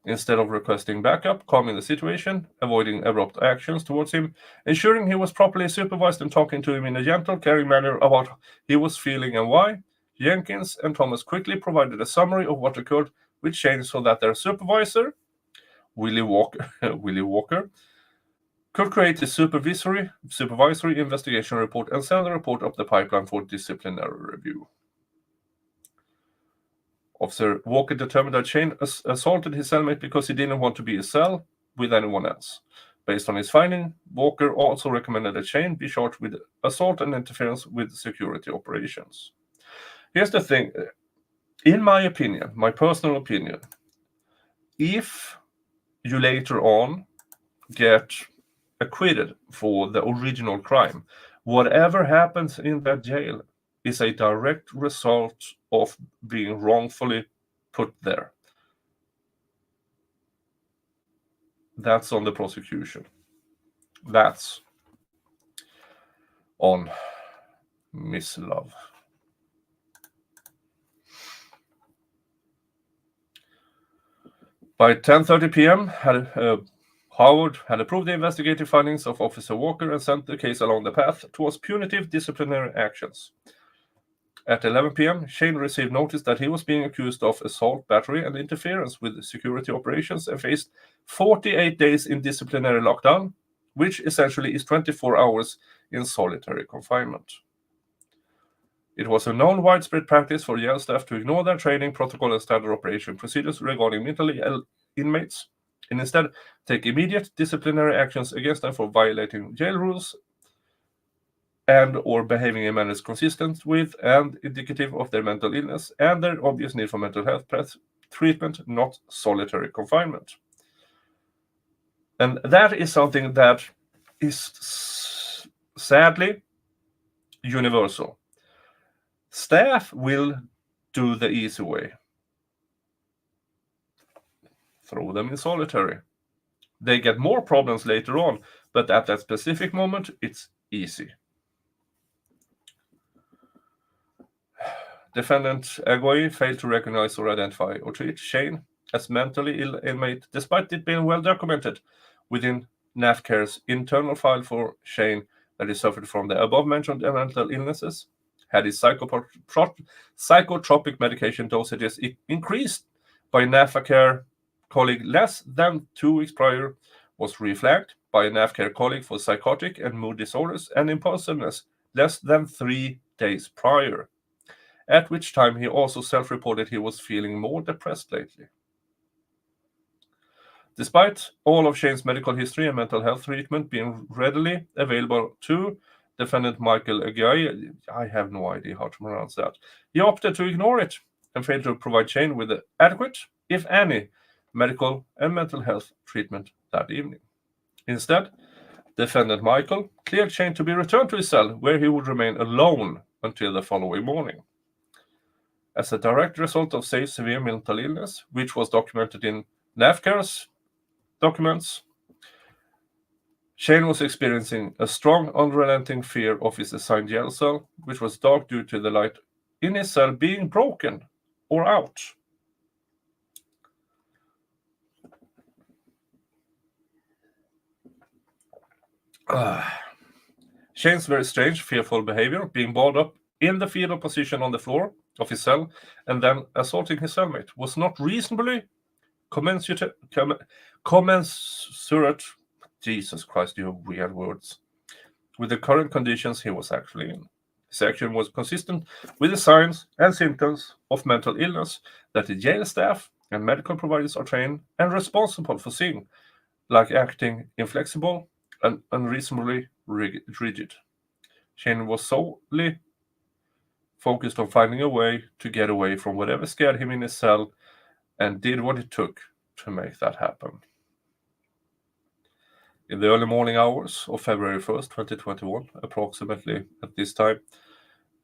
Instead of requesting backup, calming the situation, avoiding abrupt actions towards him, ensuring he was properly supervised and talking to him in a gentle, caring manner about how he was feeling and why, Jenkins and Thomas quickly provided a summary of what occurred with Shane so that their supervisor, Willie Walker, could create a supervisory investigation report and send the report up the pipeline for disciplinary review. Officer Walker determined that Shane assaulted his cellmate because he didn't want to be in a cell with anyone else. Based on his finding, Walker also recommended that Shane be charged with assault and interference with security operations. Here's the thing. In my opinion, my personal opinion, if you later on get acquitted for the original crime, whatever happens in that jail is a direct result of being wrongfully put there. That's on the prosecution. That's on Miss Love. By 10:30 p.m., Howard had approved the investigative findings of Officer Walker and sent the case along the path towards punitive disciplinary actions. At 11 p.m., Shane received notice that he was being accused of assault, battery, and interference with security operations and faced 48 days in disciplinary lockdown, which essentially is 24 hours in solitary confinement. It was a known widespread practice for jail staff to ignore their training, protocol, and standard operation procedures regarding mentally ill inmates, and instead take immediate disciplinary actions against them for violating jail rules and or behaving in manners consistent with and indicative of their mental illness and their obvious need for mental health treatment, not solitary confinement. And that is something that is sadly universal. Staff will do the easy way. Throw them in solitary. They get more problems later on, but at that specific moment, it's easy. Defendant Aguirre failed to recognize or identify or treat Shane as mentally ill inmate, despite it being well documented within NAFCAR's internal file for Shane that he suffered from the above-mentioned mental illnesses, had his psychotropic medication dosages increased by NAFCAR colleague less than 2 weeks prior, was reflagged, by a NAFCare colleague for psychotic and mood disorders and impulsiveness less than 3 days prior, at which time he also self-reported he was feeling more depressed lately. Despite all of Shane's medical history and mental health treatment being readily available to defendant Michael Aguirre, I have no idea how to pronounce that, he opted to ignore it and failed to provide Shane with adequate, if any, medical and mental health treatment that evening. Instead, defendant Michael cleared Shane to be returned to his cell, where he would remain alone until the following morning. As a direct result of Safe's severe mental illness, which was documented in NAFCAR's documents, Shane was experiencing a strong, unrelenting fear of his assigned jail cell, which was dark due to the light in his cell being broken or out. Shane's very strange, fearful behavior, being balled up in the fetal position on the floor of his cell and then assaulting his cellmate, was not reasonably commensurate. Jesus Christ, you have weird words. With the current conditions he was actually in. His action was consistent with the signs and symptoms of mental illness that the jail staff and medical providers are trained and responsible for seeing, like acting inflexible and unreasonably rigid. Shane was solely focused on finding a way to get away from whatever scared him in his cell and did what it took to make that happen. In the early morning hours of February 1st, 2021, approximately at this time,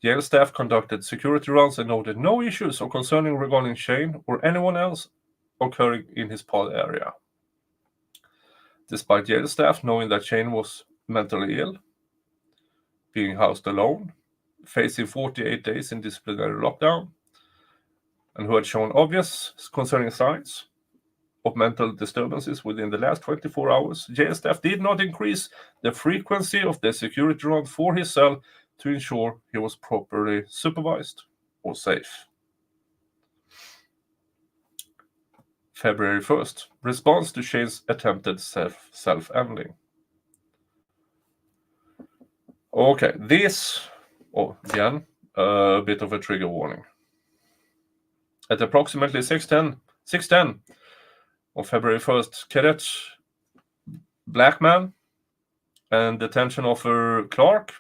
jail staff conducted security rounds and noted no issues or concerning regarding Shane or anyone else occurring in his pod area. Despite jail staff knowing that Shane was mentally ill, being housed alone, facing 48 days in disciplinary lockdown, and who had shown obvious concerning signs of mental disturbances within the last 24 hours, jail staff did not increase the frequency of the security round for his cell to ensure he was properly supervised or safe. February 1st, response to Shane's attempted self-ending. Okay, this, again, a bit of a trigger warning. At approximately 6:10 on February 1st, Cadet Blackman and detention officer Clark,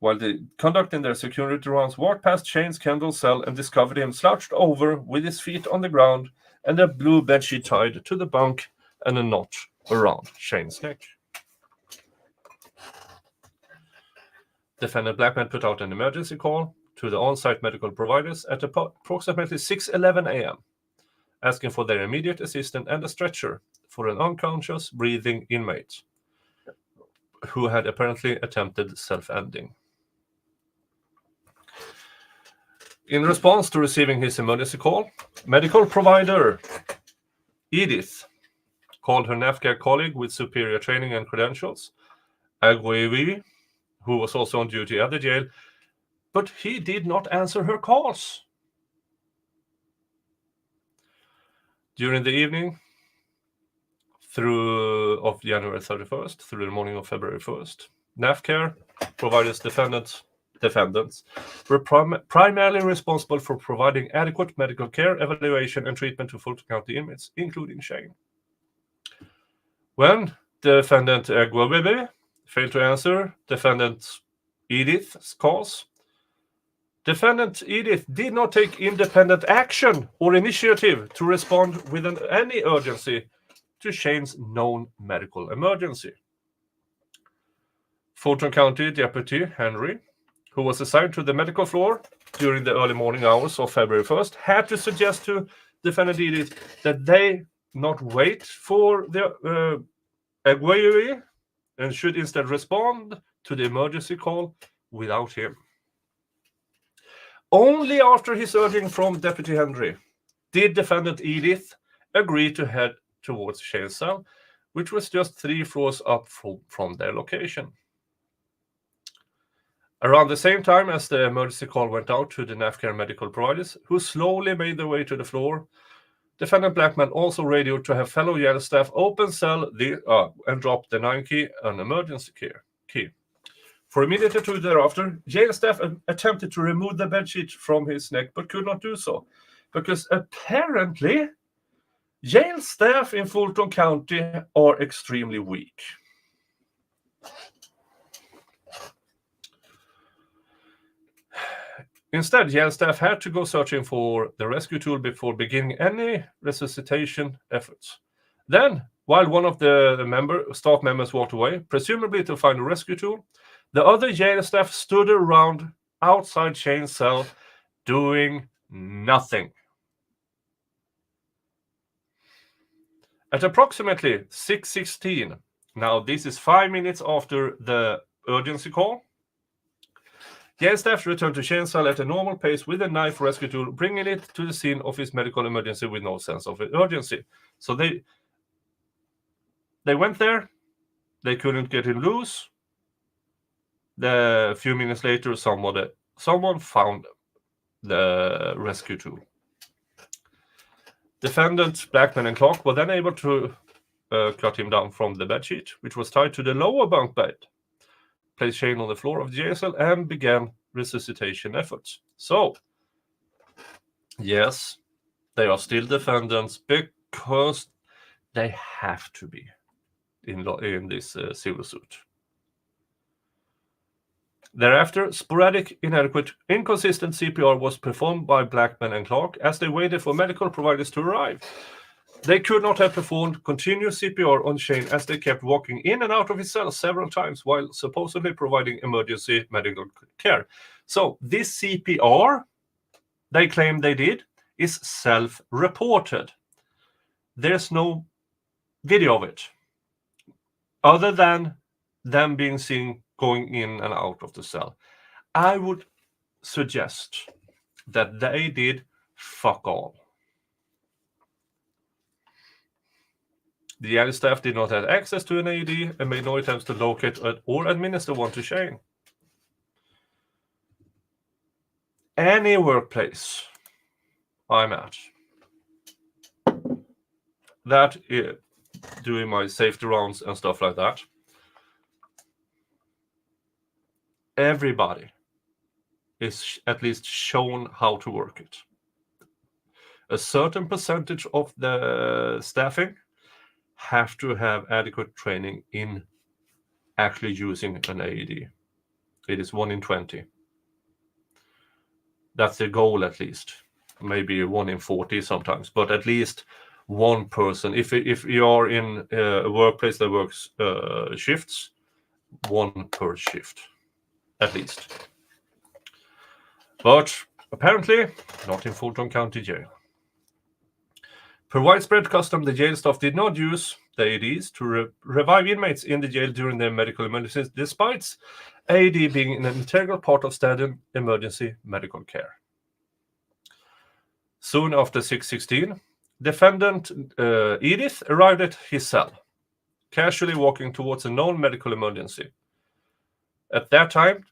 while conducting their security rounds, walked past Shane Kendall's cell and discovered him slouched over with his feet on the ground and a blue bedsheet tied to the bunk and a knot around Shane's neck. Defendant Blackman put out an emergency call to the on-site medical providers at approximately 6:11 a.m., asking for their immediate assistance and a stretcher for an unconscious breathing inmate who had apparently attempted self-ending. In response to receiving his emergency call, medical provider Edith called her NAFCAR colleague with superior training and credentials, Aguirre, who was also on duty at the jail, but he did not answer her calls. During the evening of January 31st through the morning of February 1st, NAFCAR providers defendants were primarily responsible for providing adequate medical care, evaluation, and treatment to Fulton County inmates, including Shane. When defendant Aguirre failed to answer defendant Edith's calls, defendant Edith did not take independent action or initiative to respond with any urgency to Shane's known medical emergency. Fulton County Deputy Henry, who was assigned to the medical floor during the early morning hours of February 1st, had to suggest to defendant Edith that they not wait for the Aguirre and should instead respond to the emergency call without him. Only after his urging from Deputy Henry did defendant Edith agree to head towards Shane's cell, which was just 3 floors up from their location. Around the same time as the emergency call went out to the NAFCAR medical providers, who slowly made their way to the floor, Defendant Blackman also radioed to have fellow jail staff open cell and drop the 9 key, an emergency key. For a minute or two thereafter, jail staff attempted to remove the bedsheet from his neck, but could not do so, because apparently jail staff in Fulton County are extremely weak. Instead, jail staff had to go searching for the rescue tool before beginning any resuscitation efforts. Then, while one of the staff members walked away, presumably to find a rescue tool, the other jail staff stood around outside Shane's cell doing nothing. At approximately 6:16, now this is 5 minutes after the urgency call, jail staff returned to Shane's cell at a normal pace with a knife rescue tool, bringing it to the scene of his medical emergency with no sense of urgency. So they went there, they couldn't get him loose. A few minutes later, someone found the rescue tool. Defendant Blackman and Clark were then able to cut him down from the bedsheet, which was tied to the lower bunk bed, placed Shane on the floor of the jail cell, and began resuscitation efforts. So, yes, they are still defendants because they have to be in this civil suit. Thereafter, sporadic, inadequate, inconsistent CPR was performed by Blackman and Clark as they waited for medical providers to arrive. They could not have performed continuous CPR on Shane as they kept walking in and out of his cell several times while supposedly providing emergency medical care. So this CPR they claim they did is self-reported. There's no video of it other than them being seen going in and out of the cell. I would suggest that they did fuck all. The jail staff did not have access to an AED and made no attempts to locate or administer one to Shane. Any workplace I'm at, that is doing my safety rounds and stuff like that, everybody is at least shown how to work it. A certain percentage of the staffing have to have adequate training in actually using an AED. It is 1 in 20. That's the goal, at least. Maybe 1 in 40 sometimes, but at least one person. If you are in a workplace that works shifts, 1 per shift, at least. But apparently not in Fulton County Jail. Per widespread custom, the jail staff did not use the AEDs to revive inmates in the jail during their medical emergencies, despite AED being an integral part of standard emergency medical care. Soon after 6:16, defendant Edith arrived at his cell, casually walking towards a known medical emergency. At that time,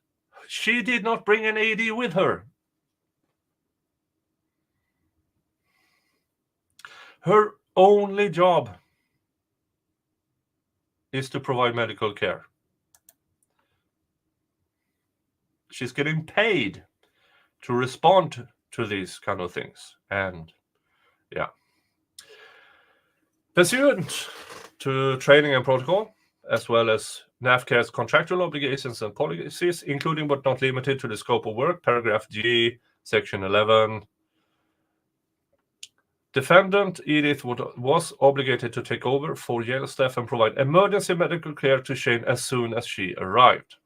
she did not bring an AED with her. Her only job is to provide medical care. She's getting paid to respond to these kind of things. And yeah. Pursuant to training and protocol, as well as NAFCAR's contractual obligations and policies, including but not limited to the scope of work, paragraph G, section 11, defendant Edith was obligated to take over for jail staff and provide emergency medical care to Shane as soon as she arrived.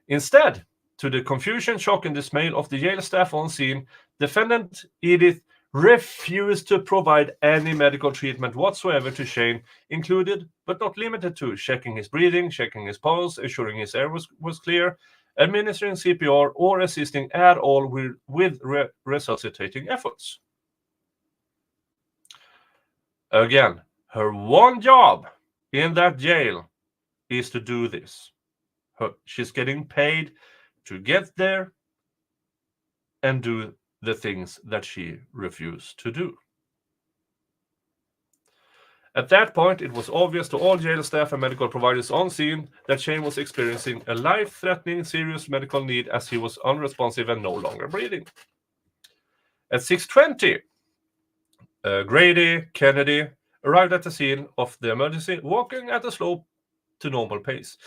Instead, to the confusion, shock, and dismay of the jail staff on scene, defendant Edith refused to provide any medical treatment whatsoever to Shane, included but not limited to checking his breathing, checking his pulse, ensuring his air was clear, administering CPR, or assisting at all with resuscitating efforts. Again, her one job in that jail is to do this. She's getting paid to get there and do the things that she refused to do. At that point, it was obvious to all jail staff and medical providers on scene that Shane was experiencing a life-threatening serious medical need as he was unresponsive and no longer breathing. At 6:20, Grady, Kennedy arrived at the scene of the emergency, walking at a slow to normal pace.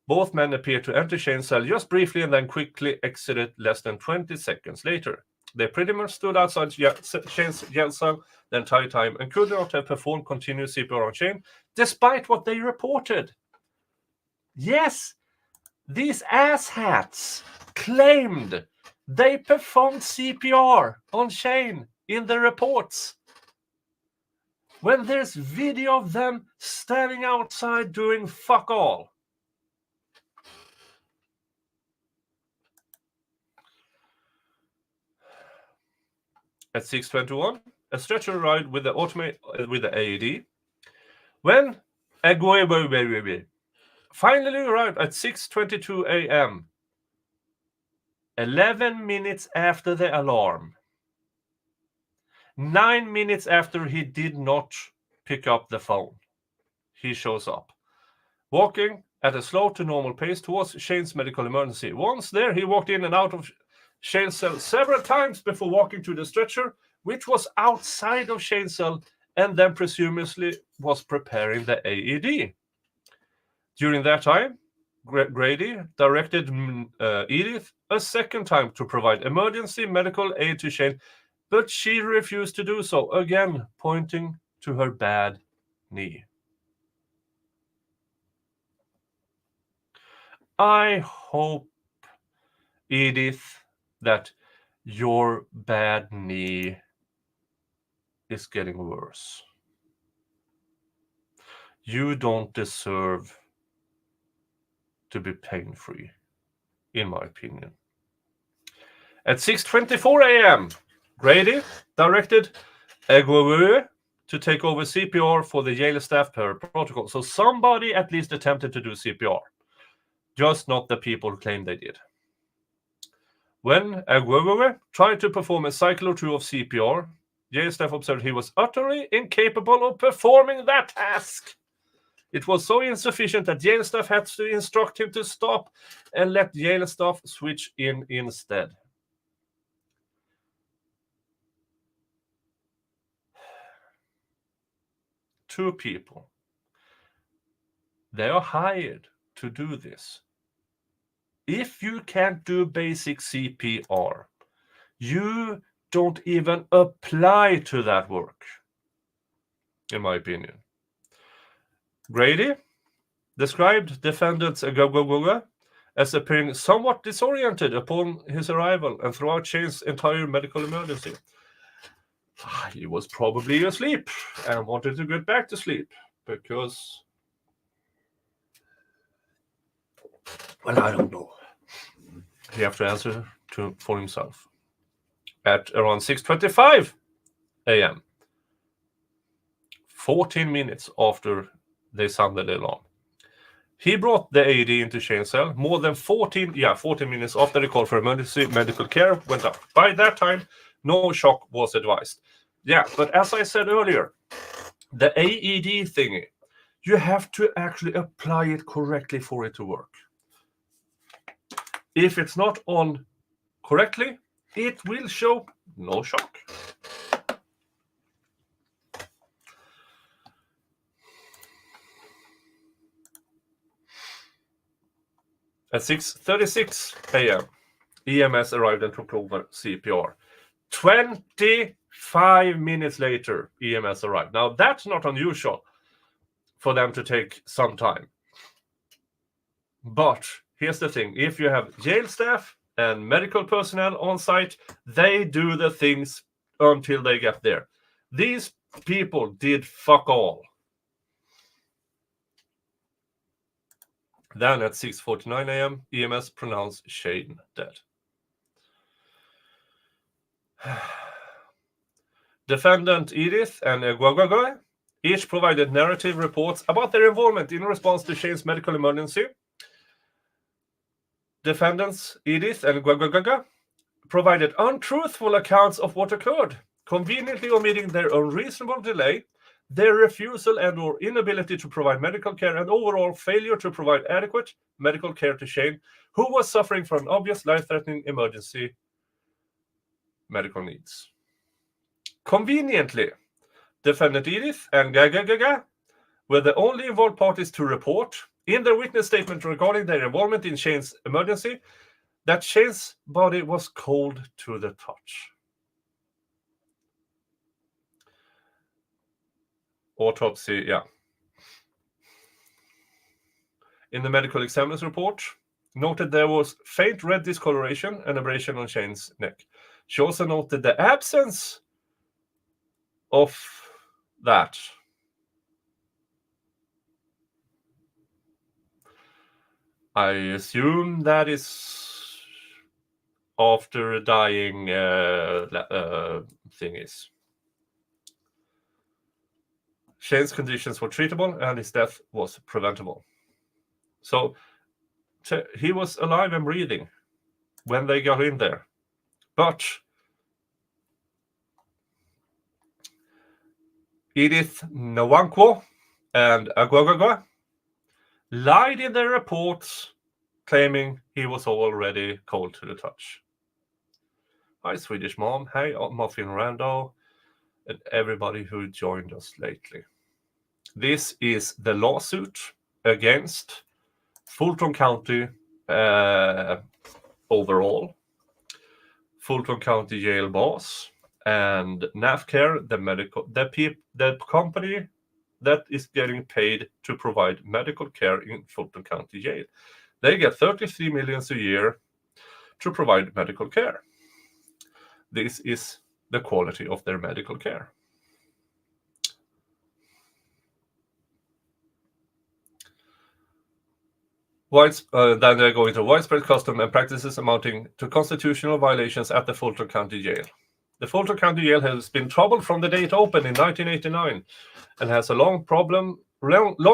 Both men appeared to enter Shane's cell just briefly and then quickly exited less than 20 seconds later. They pretty much stood outside Shane's jail cell the entire time and could not have performed continuous CPR on Shane, despite what they reported. Yes, these asshats claimed they performed CPR on Shane in the reports, when there's video of them standing outside doing fuck all. At 6:21, a stretcher arrived with the AED. When Aguirre finally arrived at 6:22 a.m., 11 minutes after the alarm, 9 minutes after he did not pick up the phone, he shows up, walking at a slow to normal pace towards Shane's medical emergency. Once there, he walked in and out of Shane's cell several times before walking to the stretcher, which was outside of Shane's cell, and then presumably was preparing the AED. During that time, Grady directed Edith a second time to provide emergency medical aid to Shane, but she refused to do so, again pointing to her bad knee. I hope, Edith, that your bad knee is getting worse. You don't deserve to be pain-free, in my opinion. At 6:24 a.m., Grady directed Aguirre to take over CPR for the jail staff per protocol. So somebody at least attempted to do CPR, just not the people who claimed they did. When Aguirre tried to perform a cycle or two of CPR, jail staff observed he was utterly incapable of performing that task. It was so insufficient that jail staff had to instruct him to stop and let jail staff switch in instead. Two people. They are hired to do this. If you can't do basic CPR, you don't even apply to that work, in my opinion. Grady described defendant Aguirre as appearing somewhat disoriented upon his arrival and throughout Shane's entire medical emergency. He was probably asleep and wanted to get back to sleep because, well, I don't know. He have to answer for himself. At around 6:25 a.m., 14 minutes after they sounded the alarm, he brought the AED into Shane's cell. More than 14 minutes after the call for emergency medical care went up. By that time, no shock was advised. Yeah, but as I said earlier, the AED thingy, you have to actually apply it correctly for it to work. If it's not on correctly, it will show no shock. At 6:36 a.m., EMS arrived and took over CPR. 25 minutes later, EMS arrived. Now, that's not unusual for them to take some time. But here's the thing. If you have jail staff and medical personnel on site, they do the things until they get there. These people did fuck all. Then at 6:49 a.m., EMS pronounced Shane dead. Defendant Edith and Aguirre each provided narrative reports about their involvement in response to Shane's medical emergency. Defendants Edith and Aguirre provided untruthful accounts of what occurred, conveniently omitting their unreasonable delay, their refusal and or inability to provide medical care and overall failure to provide adequate medical care to Shane, who was suffering from an obvious life-threatening emergency medical needs. Conveniently, defendant Edith and Gaga were the only involved parties to report in their witness statement regarding their involvement in Shane's emergency that Shane's body was cold to the touch. Autopsy, yeah. In the medical examiner's report, noted there was faint red discoloration and abrasion on Shane's neck. She also noted the absence of that. I assume that is after dying thingies. Shane's conditions were treatable and his death was preventable. So he was alive and breathing when they got in there. But Edith Nwankwo and Agwagwa lied in their reports, claiming he was already cold to the touch. Hi, Swedish Mom. Hey, Muffin Rando, and everybody who joined us lately. This is the lawsuit against Fulton County overall, Fulton County Jail boss, and NAFCare, the company that is getting paid to provide medical care in Fulton County Jail. They get $33 million a year to provide medical care. This is the quality of their medical care. Then they're going to widespread custom and practices amounting to constitutional violations at the Fulton County Jail. The Fulton County Jail has been troubled from the day it opened in 1989 and has a long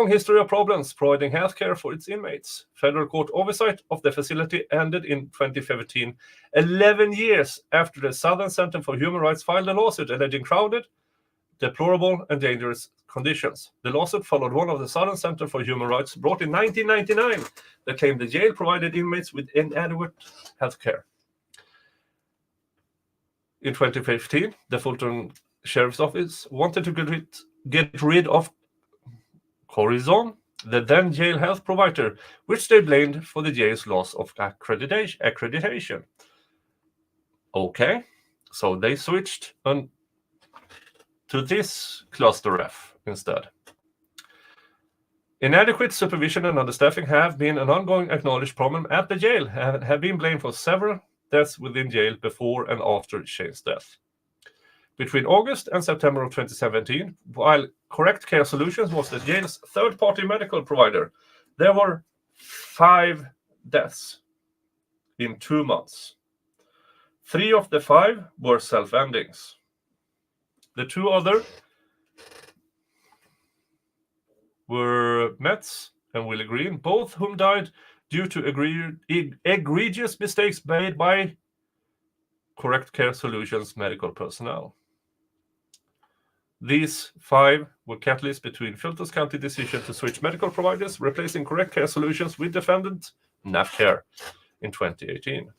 history of problems providing health care for its inmates. Federal court oversight of the facility ended in 2015, 11 years after the Southern Center for Human Rights filed a lawsuit alleging crowded, deplorable, and dangerous conditions. The lawsuit followed one of the Southern Center for Human Rights brought in 1999 that claimed the jail provided inmates with inadequate health care. In 2015, the Fulton Sheriff's Office wanted to get rid of Corizon, the then jail health provider, which they blamed for the jail's loss of accreditation. Okay, so they switched to this cluster F instead. Inadequate supervision and understaffing have been an ongoing acknowledged problem at the jail and have been blamed for several deaths within jail before and after Shane's death. Between August and September of 2017, while Correct Care Solutions was the jail's third-party medical provider, there were 5 deaths in 2 months. 3 of the 5 were self-endings. The 2 other were Metz and Willie Green, both whom died due to egregious mistakes made by Correct Care Solutions medical personnel. These 5 were catalysts between Fulton County decision to switch medical providers, replacing Correct Care Solutions with defendant NAFCare in 2018.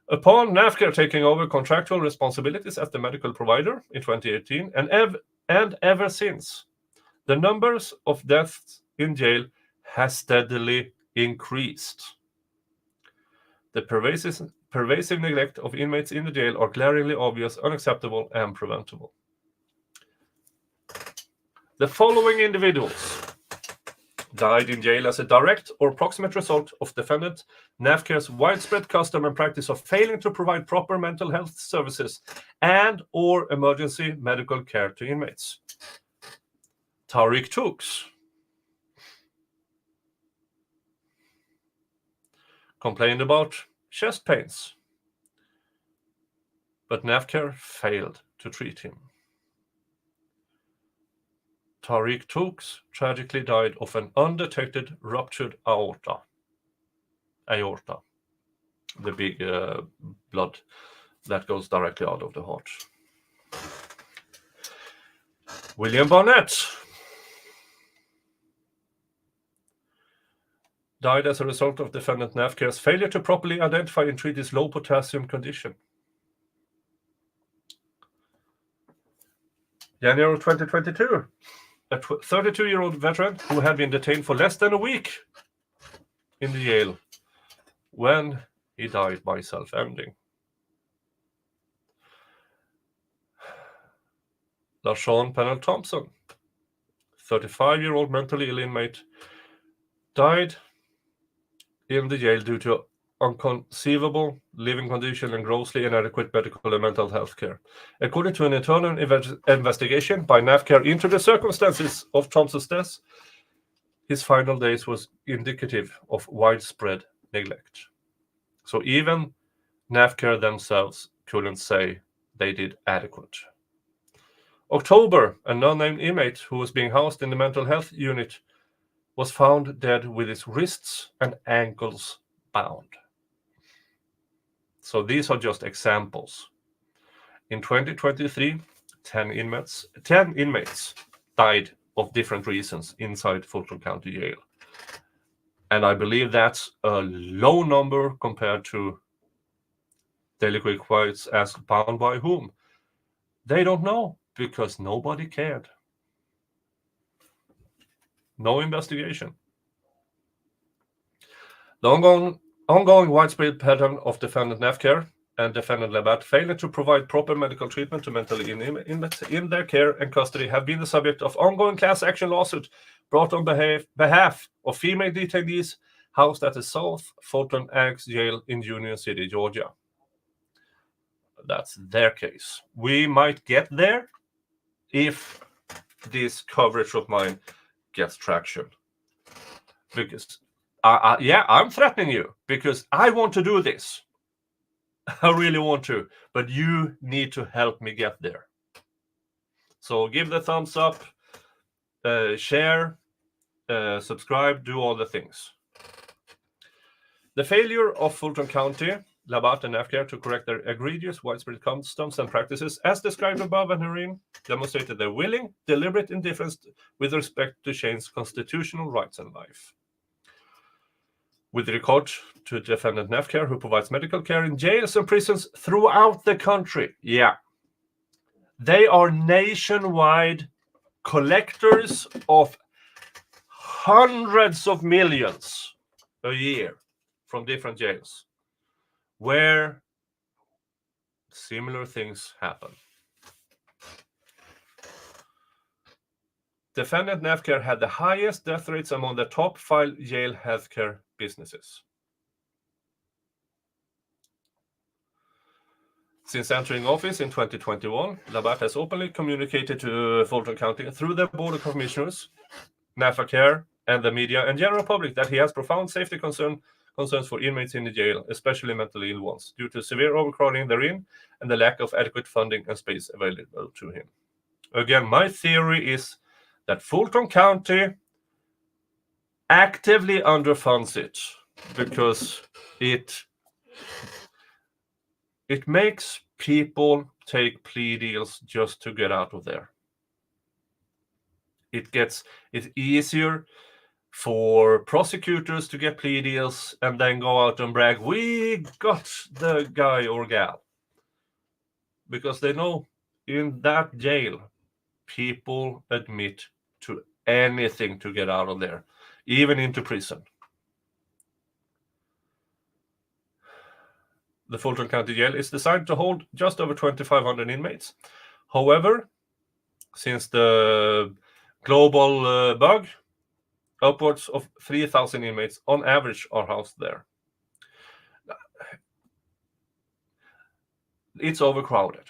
Upon NAFCare taking over contractual responsibilities as the medical provider in 2018, and ever since, the numbers of deaths in jail has steadily increased. The pervasive neglect of inmates in the jail are glaringly obvious, unacceptable, and preventable. The following individuals died in jail as a direct or proximate result of defendant NAFCARE's widespread custom and practice of failing to provide proper mental health services and or emergency medical care to inmates. Tariq Tooks complained about chest pains, but NAFCARE failed to treat him. Tariq Tooks tragically died of an undetected ruptured aorta. The big blood that goes directly out of the heart. William Barnett died as a result of defendant Nafcare's failure to properly identify and treat his low potassium condition. January 2022, a 32-year-old veteran who had been detained for less than a week in the jail when he died by self-ending. LaShawn Pennell Thompson, 35-year-old mentally ill inmate, died in the jail due to unconceivable living condition and grossly inadequate medical and mental health care. According to an internal investigation by NAFCARE into the circumstances of Thompson's death, his final days was indicative of widespread neglect. So even NAFCARE themselves couldn't say they did adequate. October, a non-named inmate who was being housed in the mental health unit was found dead with his wrists and ankles bound. So these are just examples. In 2023, 10 inmates died of different reasons inside Fulton County Jail. And I believe that's a low number compared to daily requirements asked bound by whom. They don't know because nobody cared. No investigation. The ongoing widespread pattern of defendant NAFCARE and defendant Labatt failing to provide proper medical treatment to mentally ill inmates in their care and custody have been the subject of ongoing class action lawsuit brought on behalf of female detainees housed at the South Fulton Annex Jail in Union City, Georgia. That's their case. We might get there if this coverage of mine gets traction. Because, I'm threatening you because I want to do this. I really want to, but you need to help me get there. So give the thumbs up, share, subscribe, do all the things. The failure of Fulton County, Labatt, and NAFCARE to correct their egregious widespread customs and practices as described above and herein demonstrated their willing, deliberate indifference with respect to Shane's constitutional rights and life. With regard to defendant NAFCARE, who provides medical care in jails and prisons throughout the country. Yeah. They are nationwide collectors of hundreds of millions a year from different jails where similar things happen. Defendant NAFCARE had the highest death rates among the top 5 jail healthcare businesses. Since entering office in 2021, Labatt has openly communicated to Fulton County through the Board of Commissioners, NAFCARE, and the media and general public that he has profound safety concerns for inmates in the jail, especially mentally ill ones, due to severe overcrowding therein and the lack of adequate funding and space available to him. Again, my theory is that Fulton County actively underfunds it because it makes people take plea deals just to get out of there. It's easier for prosecutors to get plea deals and then go out and brag, we got the guy or gal. Because they know in that jail, people admit to anything to get out of there, even into prison. The Fulton County Jail is designed to hold just over 2,500 inmates. However, since the global bug, upwards of 3,000 inmates on average are housed there. It's overcrowded.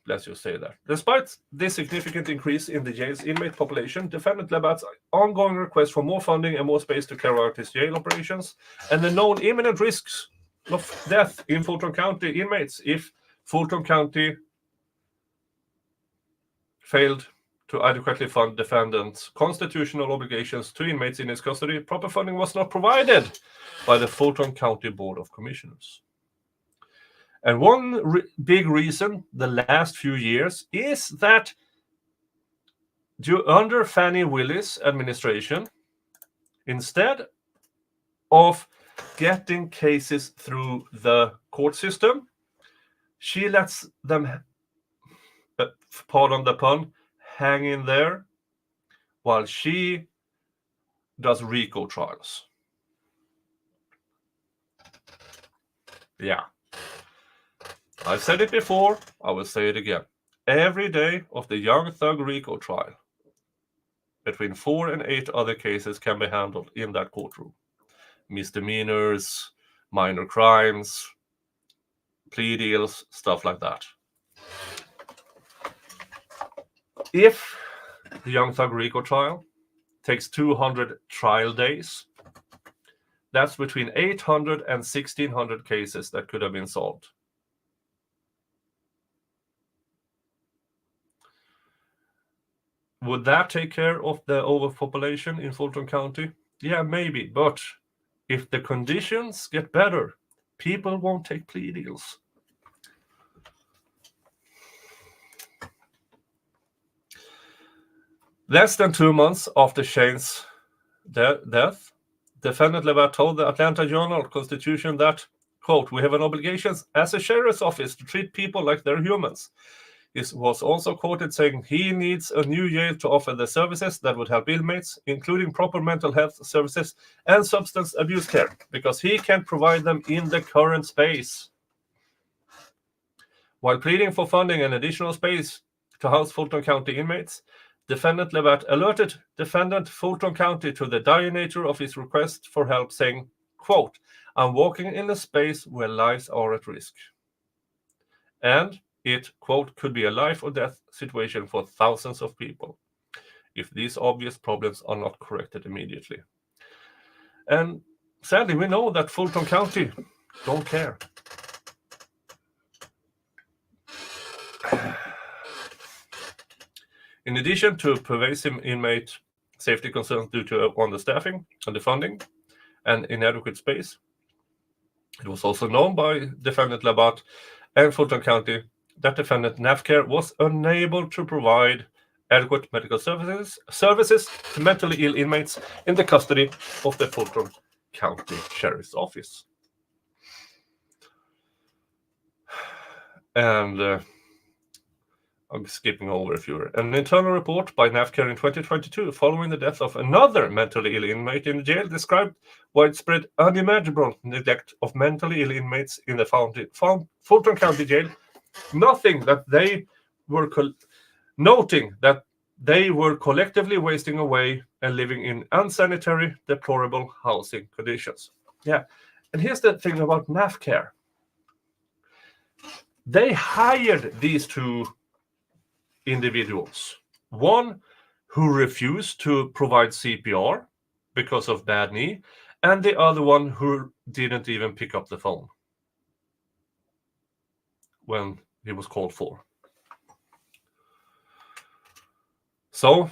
Let's just say that. Despite this significant increase in the jail's inmate population, defendant Labatt's ongoing request for more funding and more space to carry out his jail operations, and the known imminent risks of death in Fulton County inmates if Fulton County failed to adequately fund defendant's constitutional obligations to inmates in his custody, proper funding was not provided by the Fulton County Board of Commissioners. And one big reason the last few years is that under Fannie Willis administration, instead of getting cases through the court system, she lets them, pardon the pun, hang in there while she does RICO trials. Yeah. I've said it before, I will say it again. Every day of the Young Thug RICO trial, between 4 and 8 other cases can be handled in that courtroom. Misdemeanors, minor crimes, plea deals, stuff like that. If the Young Thug RICO trial takes 200 trial days, that's between 800 and 1,600 cases that could have been solved. Would that take care of the overpopulation in Fulton County? Yeah, maybe. But if the conditions get better, people won't take plea deals. Less than 2 months after Shane's death, Defendant Levat told the Atlanta Journal-Constitution that, quote, "We have an obligation as a sheriff's office to treat people like they're humans." He was also quoted saying he needs a new jail to offer the services that would help inmates, including proper mental health services and substance abuse care, because he can't provide them in the current space. While pleading for funding and additional space to house Fulton County inmates, Defendant Levat alerted Defendant Fulton County to the dire nature of his request for help, saying, quote, "I'm walking in a space where lives are at risk. And it, quote, could be a life or death situation for thousands of people if these obvious problems are not corrected immediately." And sadly, we know that Fulton County don't care. In addition to pervasive inmate safety concerns due to understaffing, underfunding, and inadequate space, it was also known by Defendant Labat and Fulton County that Defendant Nafcare was unable to provide adequate medical services to mentally ill inmates in the custody of the Fulton County Sheriff's Office. And I'm skipping over a few. An internal report by Nafcare in 2022, following the death of another mentally ill inmate in the jail, described widespread, unimaginable neglect of mentally ill inmates in the Fulton County Jail, noting that they were collectively wasting away and living in unsanitary, deplorable housing conditions. Yeah, and here's the thing about Nafcare. They hired these two individuals. One who refused to provide CPR because of bad knee, and the other one who didn't even pick up the phone when he was called for. So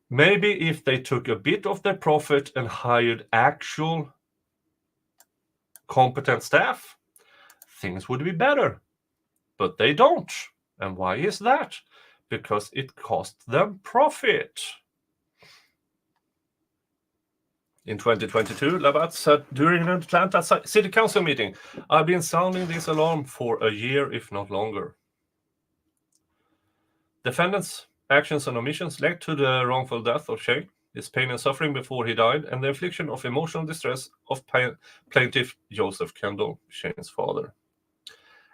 maybe if they took a bit of their profit and hired actual competent staff, things would be better. But they don't. And why is that? Because it cost them profit. In 2022, Labat said during an Atlanta City Council meeting, "I've been sounding this alarm for a year, if not longer." Defendants' actions and omissions led to the wrongful death of Shane, his pain and suffering before he died, and the infliction of emotional distress of plaintiff Joseph Kendall, Shane's father.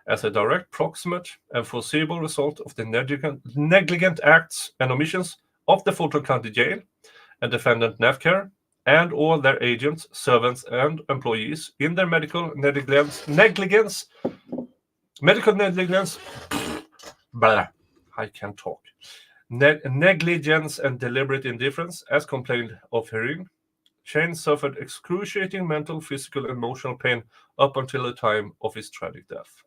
As a direct, proximate, and foreseeable result of the negligent acts and omissions of the Fulton County Jail and Defendant Nafcare and all their agents, servants, and employees in their medical negligence, I can't talk. Negligence and deliberate indifference, as complained of herein, Shane suffered excruciating mental, physical, and emotional pain up until the time of his tragic death.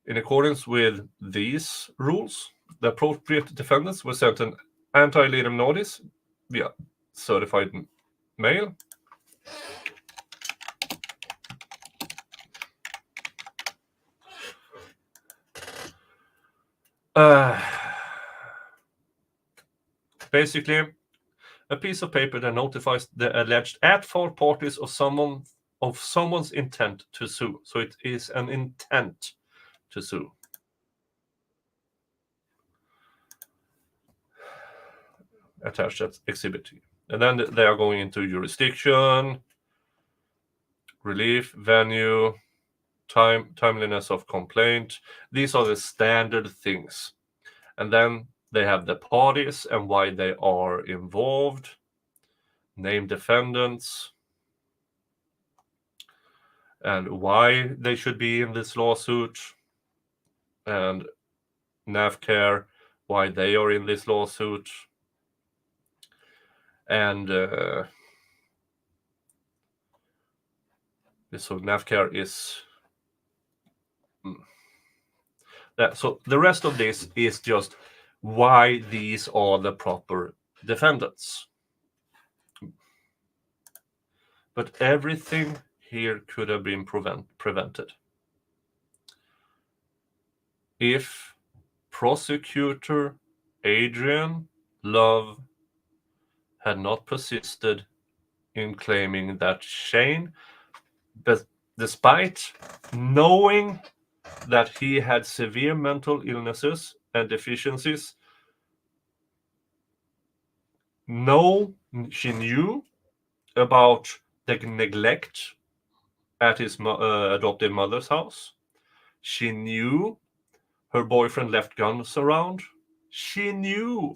In accordance with these rules, the appropriate defendants were sent an anti-litem notice via certified mail. basically a piece of paper that notifies the alleged at-fault parties of someone's intent to sue. So it is an intent to sue. Attached as Exhibit T. And then they are going into jurisdiction, relief, venue, timeliness of complaint. These are the standard things. And then they have the parties and why they are involved, name defendants, and why they should be in this lawsuit, and NAFCARE, why they are in this lawsuit, and so NAFCARE is... So the rest of this is just why these are the proper defendants. But everything here could have been prevented if Prosecutor Love had not persisted in claiming that Shane, despite knowing that he had severe mental illnesses and deficiencies, she knew about the neglect at his adoptive mother's house. She knew her boyfriend left guns around. She knew.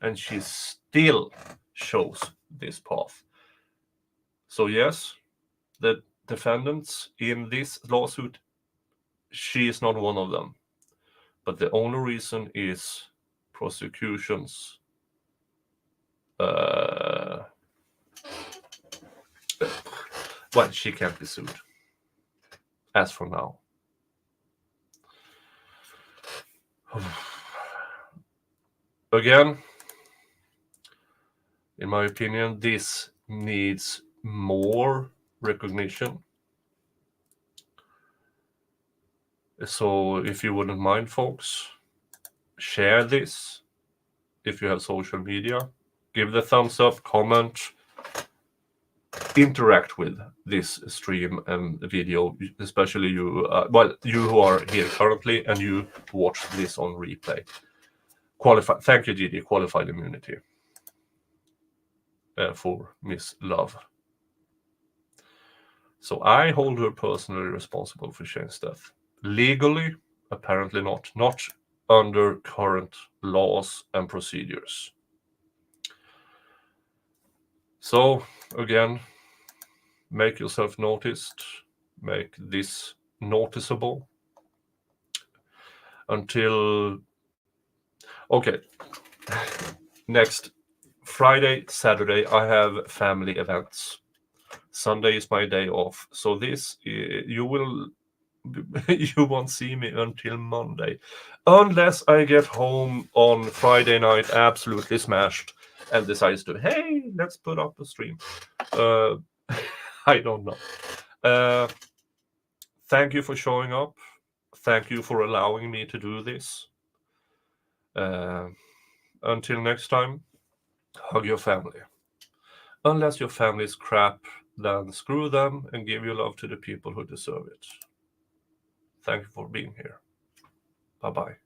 And she still chose this path. So yes, the defendants in this lawsuit, she is not one of them. But the only reason is prosecution's well, she can't be sued as for now. Again, in my opinion, this needs more recognition. So if you wouldn't mind, folks, share this. If you have social media, give the thumbs up, comment, interact with this stream and video, especially you, you who are here currently and you watch this on replay. Thank you, GD, qualified immunity for Miss Love. So I hold her personally responsible for Shane's death. Legally, apparently not under current laws and procedures. So again, make yourself noticed, make this noticeable. Until next Friday, Saturday, I have family events. Sunday is my day off. So this, you won't see me until Monday. Unless I get home on Friday night, absolutely smashed, and decides to, hey, let's put up a stream. I don't know. Thank you for showing up. Thank you for allowing me to do this. Until next time, hug your family. Unless your family is crap, then screw them and give your love to the people who deserve it. Thank you for being here. Bye-bye.